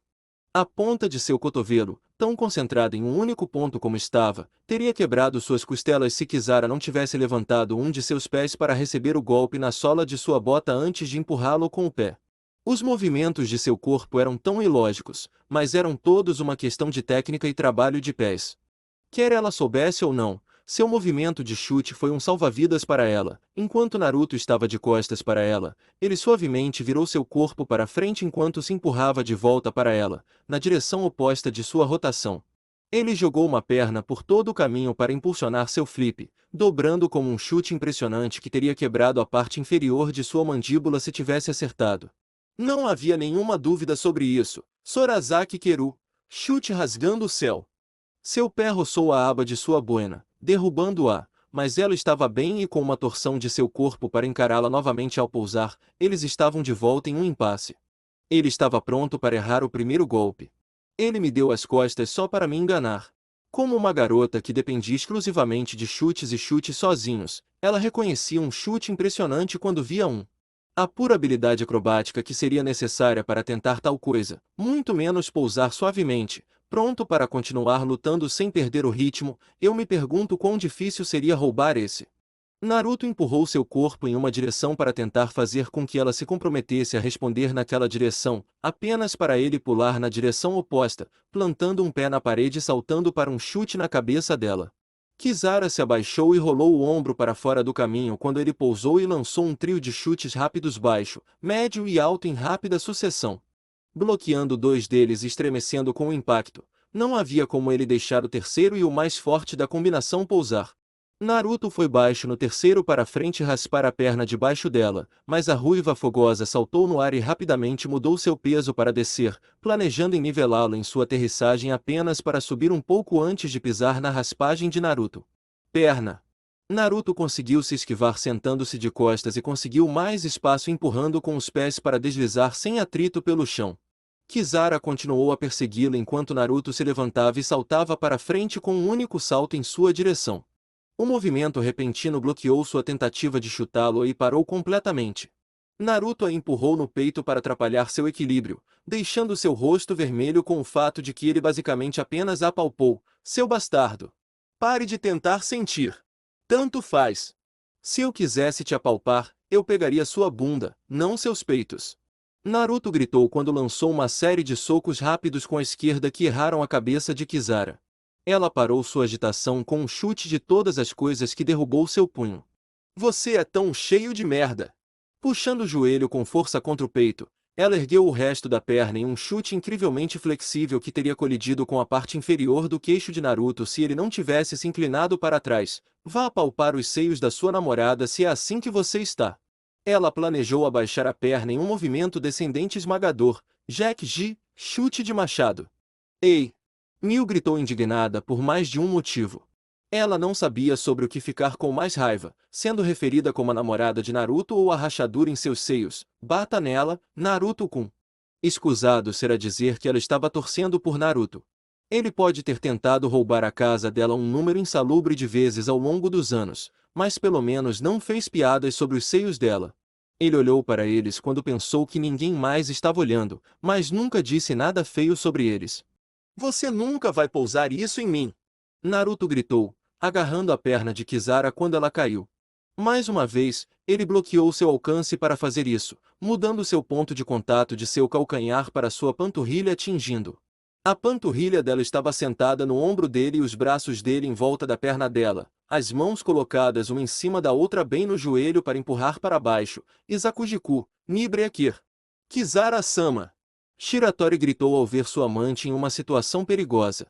A ponta de seu cotovelo, tão concentrada em um único ponto como estava, teria quebrado suas costelas se Kizara não tivesse levantado um de seus pés para receber o golpe na sola de sua bota antes de empurrá-lo com o pé. Os movimentos de seu corpo eram tão ilógicos, mas eram todos uma questão de técnica e trabalho de pés. Quer ela soubesse ou não, Seu movimento de chute foi um salva-vidas para ela. Enquanto Naruto estava de costas para ela, ele suavemente virou seu corpo para frente enquanto se empurrava de volta para ela, na direção oposta de sua rotação. Ele jogou uma perna por todo o caminho para impulsionar seu flip, dobrando como um chute impressionante que teria quebrado a parte inferior de sua mandíbula se tivesse acertado. Não havia nenhuma dúvida sobre isso. Sorazaki Keru. Chute rasgando o céu. Seu pé roçou a aba de sua boina, derrubando-a, mas ela estava bem e com uma torção de seu corpo para encará-la novamente ao pousar, eles estavam de volta em um impasse. Ele estava pronto para errar o primeiro golpe. Ele me deu as costas só para me enganar. Como uma garota que dependia exclusivamente de chutes e chutes sozinhos, ela reconhecia um chute impressionante quando via um. A pura habilidade acrobática que seria necessária para tentar tal coisa, muito menos pousar suavemente, pronto para continuar lutando sem perder o ritmo, eu me pergunto quão difícil seria roubar esse. Naruto empurrou seu corpo em uma direção para tentar fazer com que ela se comprometesse a responder naquela direção, apenas para ele pular na direção oposta, plantando um pé na parede e saltando para um chute na cabeça dela. Kisara se abaixou e rolou o ombro para fora do caminho quando ele pousou e lançou um trio de chutes rápidos baixo, médio e alto em rápida sucessão. Bloqueando dois deles e estremecendo com o impacto, não havia como ele deixar o terceiro e o mais forte da combinação pousar. Naruto foi baixo no terceiro para frente e raspar a perna debaixo dela, mas a ruiva fogosa saltou no ar e rapidamente mudou seu peso para descer, planejando em nivelá-lo em sua aterrissagem apenas para subir um pouco antes de pisar na raspagem de Naruto. Perna. Naruto conseguiu se esquivar sentando-se de costas e conseguiu mais espaço empurrando com os pés para deslizar sem atrito pelo chão. Kisara continuou a persegui-lo enquanto Naruto se levantava e saltava para frente com um único salto em sua direção. O movimento repentino bloqueou sua tentativa de chutá-lo e parou completamente. Naruto a empurrou no peito para atrapalhar seu equilíbrio, deixando seu rosto vermelho com o fato de que ele basicamente apenas apalpou. Seu bastardo. Pare de tentar sentir. Tanto faz. Se eu quisesse te apalpar, eu pegaria sua bunda, não seus peitos. Naruto gritou quando lançou uma série de socos rápidos com a esquerda que erraram a cabeça de Kisara. Ela parou sua agitação com um chute de todas as coisas que derrubou seu punho. Você é tão cheio de merda! Puxando o joelho com força contra o peito, ela ergueu o resto da perna em um chute incrivelmente flexível que teria colidido com a parte inferior do queixo de Naruto se ele não tivesse se inclinado para trás. Vá apalpar os seios da sua namorada se é assim que você está. Ela planejou abaixar a perna em um movimento descendente esmagador. Jack G, chute de machado. Ei! Miu gritou indignada por mais de um motivo. Ela não sabia sobre o que ficar com mais raiva, sendo referida como a namorada de Naruto ou a rachadura em seus seios. Bata nela, Naruto-kun. Escusado será dizer que ela estava torcendo por Naruto. Ele pode ter tentado roubar a casa dela um número insalubre de vezes ao longo dos anos, mas pelo menos não fez piadas sobre os seios dela. Ele olhou para eles quando pensou que ninguém mais estava olhando, mas nunca disse nada feio sobre eles. Você nunca vai pousar isso em mim! Naruto gritou, agarrando a perna de Kisara quando ela caiu. Mais uma vez, ele bloqueou seu alcance para fazer isso, mudando seu ponto de contato de seu calcanhar para sua panturrilha atingindo. A panturrilha dela estava sentada no ombro dele e os braços dele em volta da perna dela, as mãos colocadas uma em cima da outra bem no joelho para empurrar para baixo. Izakujiku, Nibreakir. Kisara-sama! Shiratori gritou ao ver sua amante em uma situação perigosa.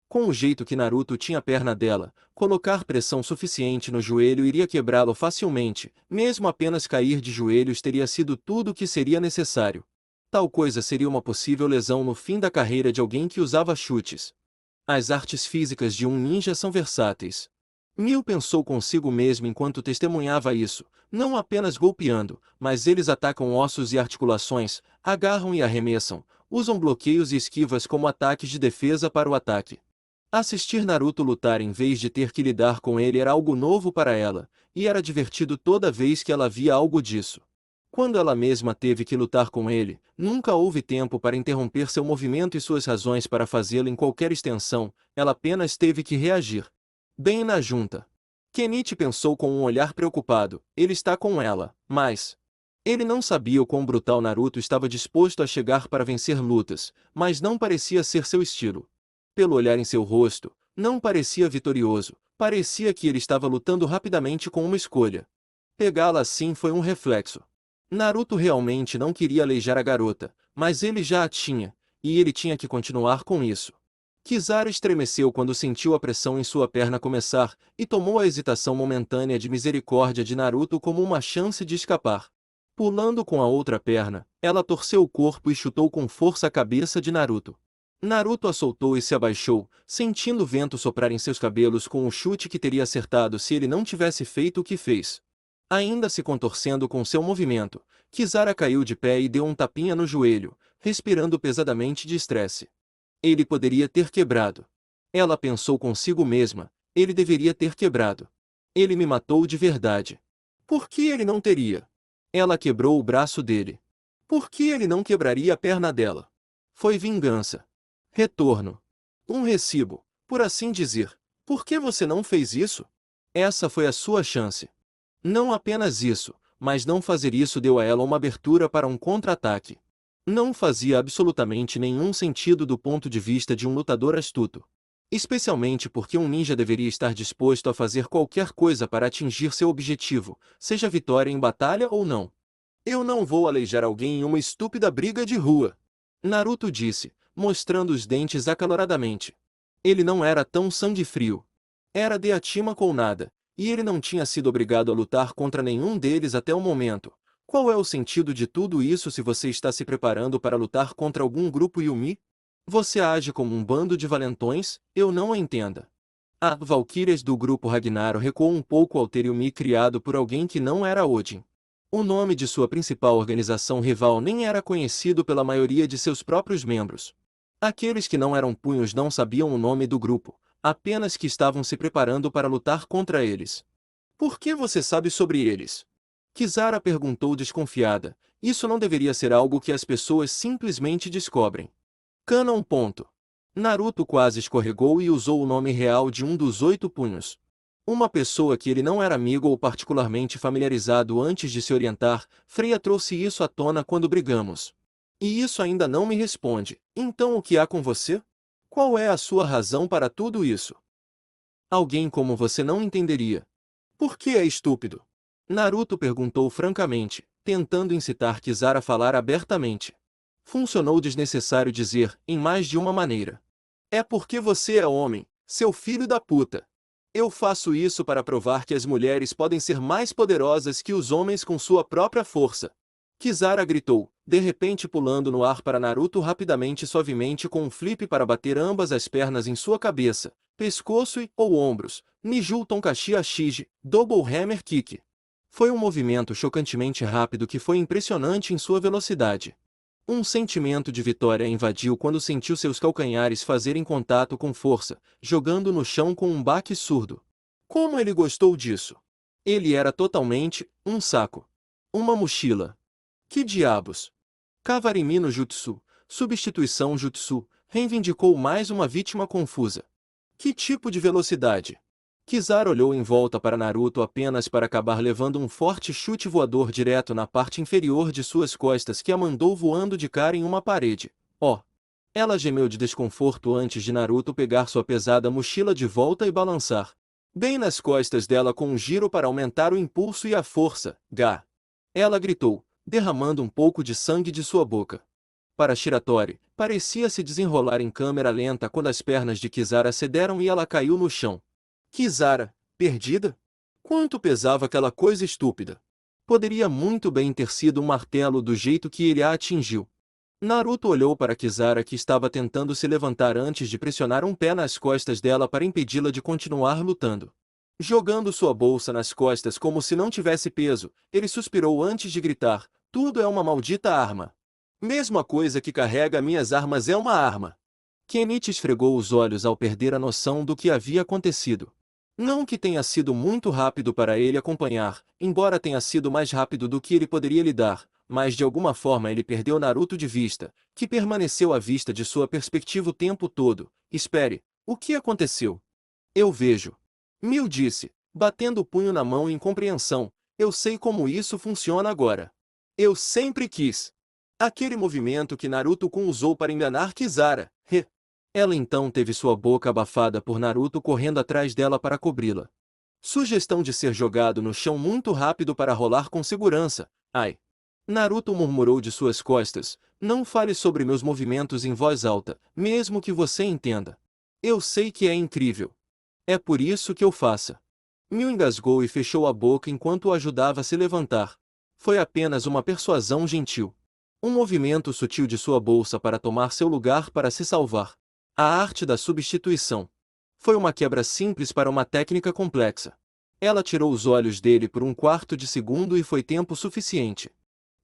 Com o jeito que Naruto tinha a perna dela, colocar pressão suficiente no joelho iria quebrá-lo facilmente, mesmo apenas cair de joelhos teria sido tudo o que seria necessário. Tal coisa seria uma possível lesão no fim da carreira de alguém que usava chutes. As artes físicas de um ninja são versáteis. Miu pensou consigo mesmo enquanto testemunhava isso, não apenas golpeando, mas eles atacam ossos e articulações, agarram e arremessam, usam bloqueios e esquivas como ataques de defesa para o ataque. Assistir Naruto lutar em vez de ter que lidar com ele era algo novo para ela, e era divertido toda vez que ela via algo disso. Quando ela mesma teve que lutar com ele, nunca houve tempo para interromper seu movimento e suas razões para fazê-lo em qualquer extensão, ela apenas teve que reagir. Bem na junta. Kenichi pensou com um olhar preocupado, ele está com ela, mas... Ele não sabia o quão brutal Naruto estava disposto a chegar para vencer lutas, mas não parecia ser seu estilo. Pelo olhar em seu rosto, não parecia vitorioso, Parecia que ele estava lutando rapidamente com uma escolha. Pegá-la assim foi um reflexo. Naruto realmente não queria aleijar a garota, mas ele já a tinha, e ele tinha que continuar com isso. Kizaru estremeceu quando sentiu a pressão em sua perna começar, e tomou a hesitação momentânea de misericórdia de Naruto como uma chance de escapar. Pulando com a outra perna, ela torceu o corpo e chutou com força a cabeça de Naruto. Naruto a soltou e se abaixou, sentindo o vento soprar em seus cabelos com um chute que teria acertado se ele não tivesse feito o que fez. Ainda se contorcendo com seu movimento, Kizaru caiu de pé e deu um tapinha no joelho, respirando pesadamente de estresse. Ele poderia ter quebrado. Ela pensou consigo mesma, ele deveria ter quebrado. Ele me matou de verdade. Por que ele não teria? Ela quebrou o braço dele. Por que ele não quebraria a perna dela? Foi vingança. Retorno. Um recibo, por assim dizer. Por que você não fez isso? Essa foi a sua chance. Não apenas isso, mas não fazer isso deu a ela uma abertura para um contra-ataque. Não fazia absolutamente nenhum sentido do ponto de vista de um lutador astuto. Especialmente porque um ninja deveria estar disposto a fazer qualquer coisa para atingir seu objetivo, seja vitória em batalha ou não. Eu não vou aleijar alguém em uma estúpida briga de rua. Naruto disse, mostrando os dentes acaloradamente. Ele não era tão sangue frio. Era de Hachiman com nada, e ele não tinha sido obrigado a lutar contra nenhum deles até o momento. Qual é o sentido de tudo isso se você está se preparando para lutar contra algum grupo Yumi? Você age como um bando de valentões, eu não a entenda. A Valkyrias do grupo Ragnarok recuou um pouco ao ter Yumi criado por alguém que não era Odin. O nome de sua principal organização rival nem era conhecido pela maioria de seus próprios membros. Aqueles que não eram punhos não sabiam o nome do grupo, apenas que estavam se preparando para lutar contra eles. Por que você sabe sobre eles? Kizaru perguntou desconfiada. Isso não deveria ser algo que as pessoas simplesmente descobrem. Canon. Naruto quase escorregou e usou o nome real de um dos 8 punhos. Uma pessoa que ele não era amigo ou particularmente familiarizado antes de se orientar, Freya trouxe isso à tona quando brigamos. E isso ainda não me responde. Então o que há com você? Qual é a sua razão para tudo isso? Alguém como você não entenderia. Por que é estúpido? Naruto perguntou francamente, tentando incitar Kizaru a falar abertamente. Funcionou desnecessário dizer, em mais de uma maneira. É porque você é homem, seu filho da puta. Eu faço isso para provar que as mulheres podem ser mais poderosas que os homens com sua própria força. Kizaru gritou, de repente pulando no ar para Naruto rapidamente e suavemente com um flip para bater ambas as pernas em sua cabeça, pescoço ou ombros, Niju Tonkachi Ashiji, Double Hammer Kick. Foi um movimento chocantemente rápido que foi impressionante em sua velocidade. Um sentimento de vitória invadiu quando sentiu seus calcanhares fazerem contato com força, jogando no chão com um baque surdo. Como ele gostou disso! Ele era totalmente um saco. Uma mochila. Que diabos! Kawarimi no Jutsu, substituição Jutsu, reivindicou mais uma vítima confusa. Que tipo de velocidade? Kizaru olhou em volta para Naruto apenas para acabar levando um forte chute voador direto na parte inferior de suas costas que a mandou voando de cara em uma parede. Oh! Ela gemeu de desconforto antes de Naruto pegar sua pesada mochila de volta e balançar. Bem nas costas dela com um giro para aumentar o impulso e a força. Gá! Ela gritou, derramando um pouco de sangue de sua boca. Para Shiratori, parecia se desenrolar em câmera lenta quando as pernas de Kizaru cederam e ela caiu no chão. Kizaru, perdida? Quanto pesava aquela coisa estúpida? Poderia muito bem ter sido um martelo do jeito que ele a atingiu. Naruto olhou para Kizaru que estava tentando se levantar antes de pressionar um pé nas costas dela para impedi-la de continuar lutando. Jogando sua bolsa nas costas como se não tivesse peso, ele suspirou antes de gritar, tudo é uma maldita arma. Mesma coisa que carrega minhas armas é uma arma. Kenichi esfregou os olhos ao perder a noção do que havia acontecido. Não que tenha sido muito rápido para ele acompanhar, embora tenha sido mais rápido do que ele poderia lidar, mas de alguma forma ele perdeu Naruto de vista, que permaneceu à vista de sua perspectiva o tempo todo. Espere, o que aconteceu? Eu vejo. Mil disse, batendo o punho na mão em compreensão, eu sei como isso funciona agora. Eu sempre quis. Aquele movimento que Naruto-kun usou para enganar Kizaru. Ela então teve sua boca abafada por Naruto correndo atrás dela para cobri-la. Sugestão de ser jogado no chão muito rápido para rolar com segurança. Ai! Naruto murmurou de suas costas. Não fale sobre meus movimentos em voz alta, mesmo que você entenda. Eu sei que é incrível. É por isso que eu faço. Mil engasgou e fechou a boca enquanto o ajudava a se levantar. Foi apenas uma persuasão gentil. Um movimento sutil de sua bolsa para tomar seu lugar para se salvar. A arte da substituição. Foi uma quebra simples para uma técnica complexa. Ela tirou os olhos dele por um quarto de segundo e foi tempo suficiente.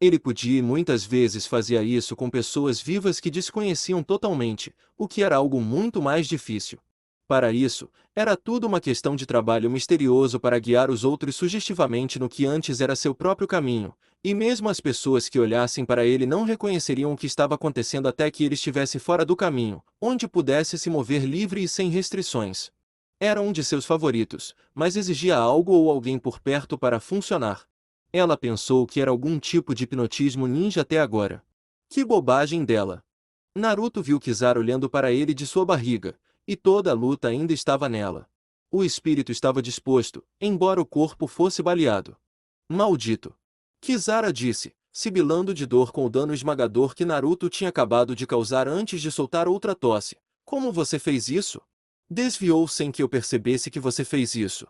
Ele podia e muitas vezes fazia isso com pessoas vivas que desconheciam totalmente, o que era algo muito mais difícil. Para isso, era tudo uma questão de trabalho misterioso para guiar os outros sugestivamente no que antes era seu próprio caminho, e mesmo as pessoas que olhassem para ele não reconheceriam o que estava acontecendo até que ele estivesse fora do caminho, onde pudesse se mover livre e sem restrições. Era um de seus favoritos, mas exigia algo ou alguém por perto para funcionar. Ela pensou que era algum tipo de hipnotismo ninja até agora. Que bobagem dela! Naruto viu Kizaru olhando para ele de sua barriga, e toda a luta ainda estava nela. O espírito estava disposto, embora o corpo fosse baleado. Maldito! Kizaru disse, sibilando de dor com o dano esmagador que Naruto tinha acabado de causar antes de soltar outra tosse. Como você fez isso? Desviou sem que eu percebesse que você fez isso.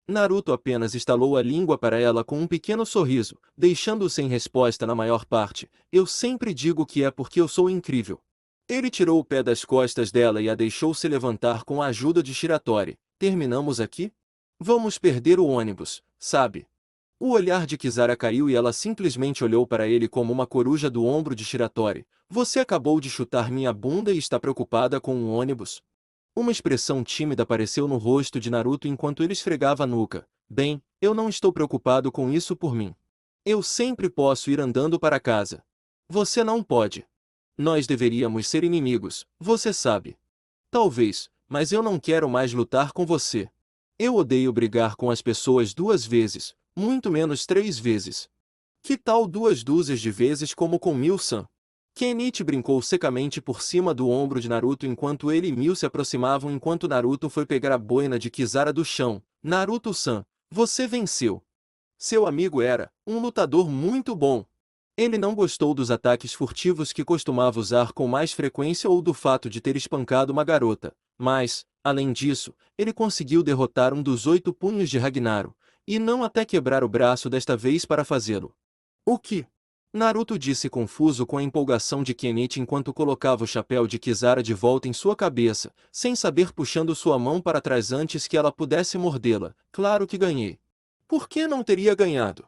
Naruto apenas estalou a língua para ela com um pequeno sorriso, deixando-o sem resposta na maior parte. Eu sempre digo que é porque eu sou incrível. Ele tirou o pé das costas dela e a deixou se levantar com a ajuda de Shiratori. Terminamos aqui? Vamos perder o ônibus, sabe? O olhar de Kizaru caiu e ela simplesmente olhou para ele como uma coruja do ombro de Shiratori. Você acabou de chutar minha bunda e está preocupada com um ônibus? Uma expressão tímida apareceu no rosto de Naruto enquanto ele esfregava a nuca. Bem, eu não estou preocupado com isso por mim. Eu sempre posso ir andando para casa. Você não pode. Nós deveríamos ser inimigos, você sabe. Talvez, mas eu não quero mais lutar com você. Eu odeio brigar com as pessoas 2 vezes, muito menos 3 vezes. Que tal 2 dúzias de vezes como com Mil-san? Kenichi brincou secamente por cima do ombro de Naruto enquanto ele e Mil se aproximavam enquanto Naruto foi pegar a boina de Kizaru do chão. Naruto-san, você venceu. Seu amigo era um lutador muito bom. Ele não gostou dos ataques furtivos que costumava usar com mais frequência ou do fato de ter espancado uma garota, mas, além disso, ele conseguiu derrotar um dos 8 punhos de Ragnaros, e não até quebrar o braço desta vez para fazê-lo. O que? Naruto disse confuso com a empolgação de Kenichi enquanto colocava o chapéu de Kizaru de volta em sua cabeça, sem saber puxando sua mão para trás antes que ela pudesse mordê-la. Claro que ganhei. Por que não teria ganhado?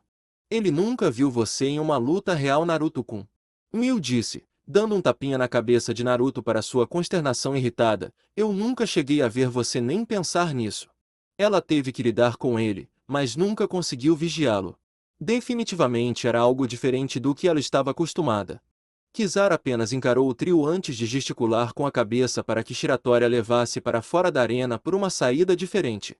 Ele nunca viu você em uma luta real, Naruto-kun. Mil disse, dando um tapinha na cabeça de Naruto para sua consternação irritada. Eu nunca cheguei a ver você nem pensar nisso. Ela teve que lidar com ele, mas nunca conseguiu vigiá-lo. Definitivamente era algo diferente do que ela estava acostumada. Kizaru apenas encarou o trio antes de gesticular com a cabeça para que Shiratori a levasse para fora da arena por uma saída diferente.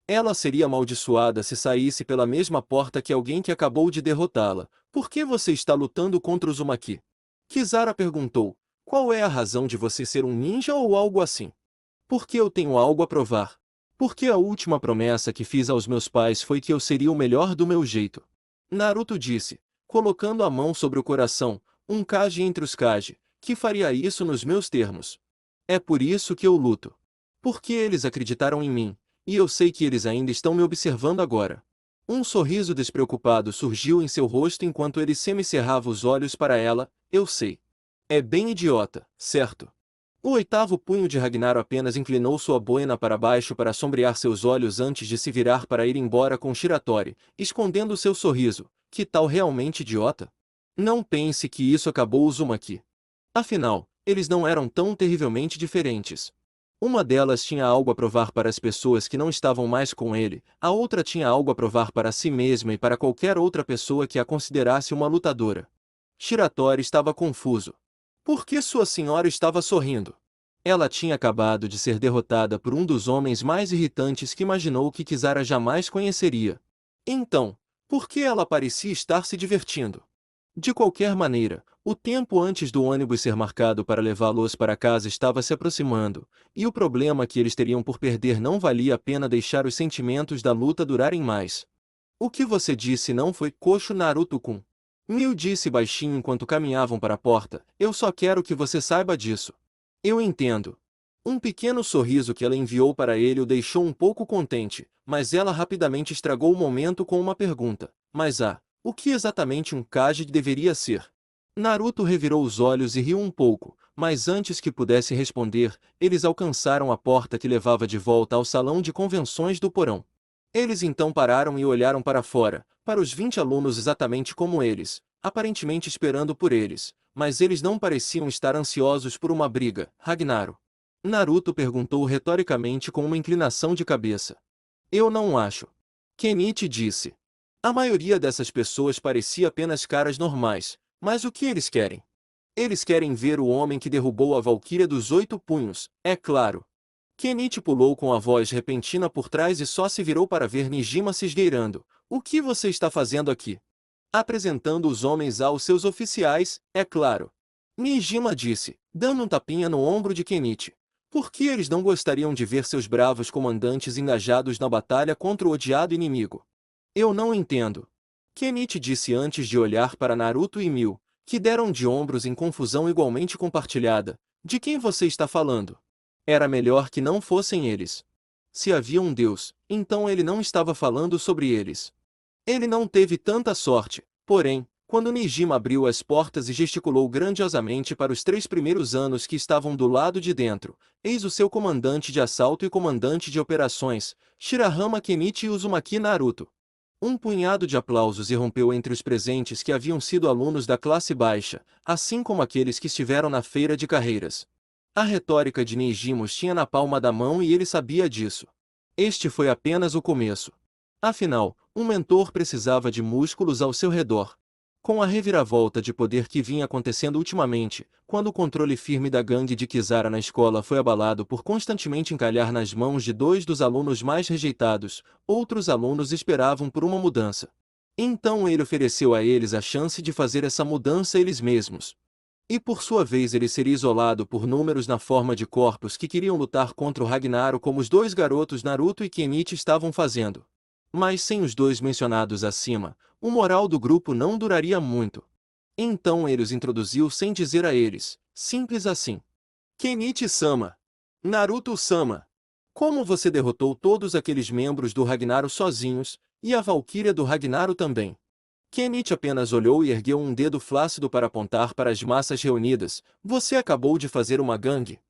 Ela seria amaldiçoada se saísse pela mesma porta que alguém que acabou de derrotá-la. Por que você está lutando contra o Uzumaki? Kizaru perguntou. Qual é a razão de você ser um ninja ou algo assim? Porque eu tenho algo a provar. Porque a última promessa que fiz aos meus pais foi que eu seria o melhor do meu jeito. Naruto disse, colocando a mão sobre o coração, um Kage entre os Kage, que faria isso nos meus termos. É por isso que eu luto. Porque eles acreditaram em mim. E eu sei que eles ainda estão me observando agora. Um sorriso despreocupado surgiu em seu rosto enquanto ele semicerrava os olhos para ela. Eu sei. É bem idiota, certo? O 8º punho de Ragnaros apenas inclinou sua boina para baixo para sombrear seus olhos antes de se virar para ir embora com Shiratori, escondendo seu sorriso. Que tal realmente idiota? Não pense que isso acabou o Uzumaki. Afinal, eles não eram tão terrivelmente diferentes. Uma delas tinha algo a provar para as pessoas que não estavam mais com ele, a outra tinha algo a provar para si mesma e para qualquer outra pessoa que a considerasse uma lutadora. Shiratori estava confuso. Por que sua senhora estava sorrindo? Ela tinha acabado de ser derrotada por um dos homens mais irritantes que imaginou que Kizaru jamais conheceria. Então, por que ela parecia estar se divertindo? De qualquer maneira, O tempo antes do ônibus ser marcado para levá-los para casa estava se aproximando, e o problema que eles teriam por perder não valia a pena deixar os sentimentos da luta durarem mais. O que você disse não foi Kosho Naruto-kun. Mil disse baixinho enquanto caminhavam para a porta, eu só quero que você saiba disso. Eu entendo. Um pequeno sorriso que ela enviou para ele o deixou um pouco contente, mas ela rapidamente estragou o momento com uma pergunta. Mas o que exatamente um Kage deveria ser? Naruto revirou os olhos e riu um pouco, mas antes que pudesse responder, eles alcançaram a porta que levava de volta ao salão de convenções do porão. Eles então pararam e olharam para fora, para os 20 alunos exatamente como eles, aparentemente esperando por eles, mas eles não pareciam estar ansiosos por uma briga. Ragnaro. Naruto perguntou retoricamente com uma inclinação de cabeça. Eu não acho. Kenichi disse. A maioria dessas pessoas parecia apenas caras normais, mas o que eles querem? Eles querem ver o homem que derrubou a Valquíria dos 8 punhos, é claro. Kenichi pulou com a voz repentina por trás e só se virou para ver Nijima se esgueirando. O que você está fazendo aqui? Apresentando os homens aos seus oficiais, é claro. Nijima disse, dando um tapinha no ombro de Kenichi. Por que eles não gostariam de ver seus bravos comandantes engajados na batalha contra o odiado inimigo? Eu não entendo. Kenichi disse antes de olhar para Naruto e Mil, que deram de ombros em confusão igualmente compartilhada. De quem você está falando? Era melhor que não fossem eles. Se havia um Deus, então ele não estava falando sobre eles. Ele não teve tanta sorte, porém, quando Nijima abriu as portas e gesticulou grandiosamente para os 3 primeiros anos que estavam do lado de dentro, eis o seu comandante de assalto e comandante de operações, Shirahama Kenichi Uzumaki Naruto. Um punhado de aplausos irrompeu entre os presentes que haviam sido alunos da classe baixa, assim como aqueles que estiveram na feira de carreiras. A retórica de Nijima os tinha na palma da mão e ele sabia disso. Este foi apenas o começo. Afinal, um mentor precisava de músculos ao seu redor. Com a reviravolta de poder que vinha acontecendo ultimamente, quando o controle firme da gangue de Kizara na escola foi abalado por constantemente encalhar nas mãos de 2 dos alunos mais rejeitados, outros alunos esperavam por uma mudança. Então ele ofereceu a eles a chance de fazer essa mudança eles mesmos. E por sua vez ele seria isolado por números na forma de corpos que queriam lutar contra o Ragnaro como os 2 garotos Naruto e Kenichi estavam fazendo. Mas sem os 2 mencionados acima, o moral do grupo não duraria muito. Então ele os introduziu sem dizer a eles, simples assim. Kenichi-sama. Naruto-sama. Como você derrotou todos aqueles membros do Ragnaro sozinhos, e a Valquíria do Ragnaro também? Kenichi apenas olhou e ergueu um dedo flácido para apontar para as massas reunidas. Você acabou de fazer uma gangue?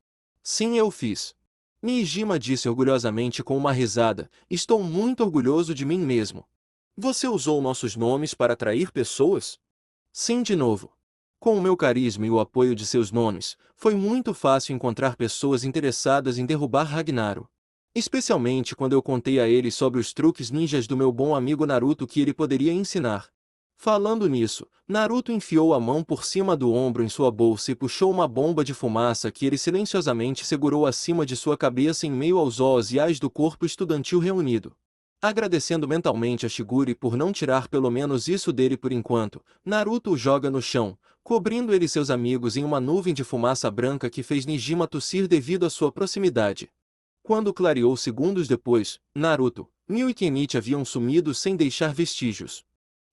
Sim, eu fiz. Nijima disse orgulhosamente com uma risada. Estou muito orgulhoso de mim mesmo. Você usou nossos nomes para atrair pessoas? Sim, de novo. Com o meu carisma e o apoio de seus nomes, foi muito fácil encontrar pessoas interessadas em derrubar Ragnaro. Especialmente quando eu contei a eles sobre os truques ninjas do meu bom amigo Naruto que ele poderia ensinar. Falando nisso, Naruto enfiou a mão por cima do ombro em sua bolsa e puxou uma bomba de fumaça que ele silenciosamente segurou acima de sua cabeça em meio aos os e ás do corpo estudantil reunido. Agradecendo mentalmente a Shigure por não tirar pelo menos isso dele por enquanto, Naruto o joga no chão, cobrindo ele e seus amigos em uma nuvem de fumaça branca que fez Nijima tossir devido à sua proximidade. Quando clareou segundos depois, Naruto, Mil e Kenichi haviam sumido sem deixar vestígios.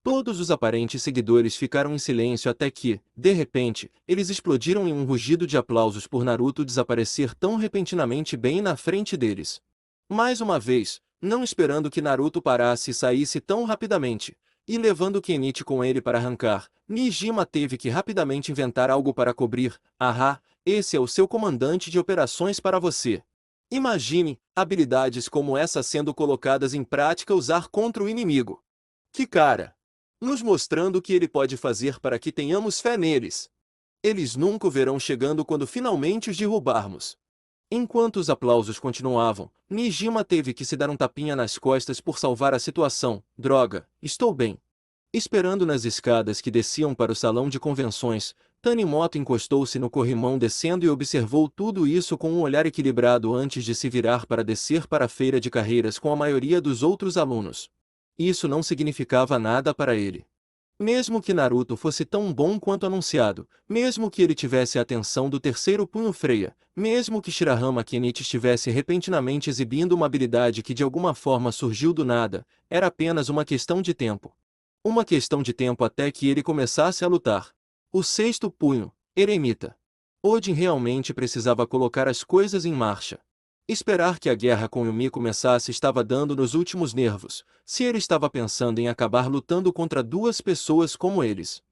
Todos os aparentes seguidores ficaram em silêncio até que, de repente, eles explodiram em um rugido de aplausos por Naruto desaparecer tão repentinamente bem na frente deles. Mais uma vez, não esperando que Naruto parasse e saísse tão rapidamente, e levando Kenichi com ele para arrancar, Nijima teve que rapidamente inventar algo para cobrir. Esse é o seu comandante de operações para você. Imagine, habilidades como essa sendo colocadas em prática usar contra o inimigo. Que cara! Nos mostrando o que ele pode fazer para que tenhamos fé neles. Eles nunca o verão chegando quando finalmente os derrubarmos. Enquanto os aplausos continuavam, Nijima teve que se dar um tapinha nas costas por salvar a situação. Droga, estou bem. Esperando nas escadas que desciam para o salão de convenções, Tanimoto encostou-se no corrimão descendo e observou tudo isso com um olhar equilibrado antes de se virar para descer para a feira de carreiras com a maioria dos outros alunos. Isso não significava nada para ele. Mesmo que Naruto fosse tão bom quanto anunciado, mesmo que ele tivesse a atenção do terceiro punho Freia, mesmo que Shirahama Kenichi estivesse repentinamente exibindo uma habilidade que de alguma forma surgiu do nada, era apenas uma questão de tempo. Uma questão de tempo até que ele começasse a lutar. O sexto punho, Eremita. Odin realmente precisava colocar as coisas em marcha. Esperar que a guerra com Yumi começasse estava dando nos últimos nervos, se ele estava pensando em acabar lutando contra duas pessoas como eles.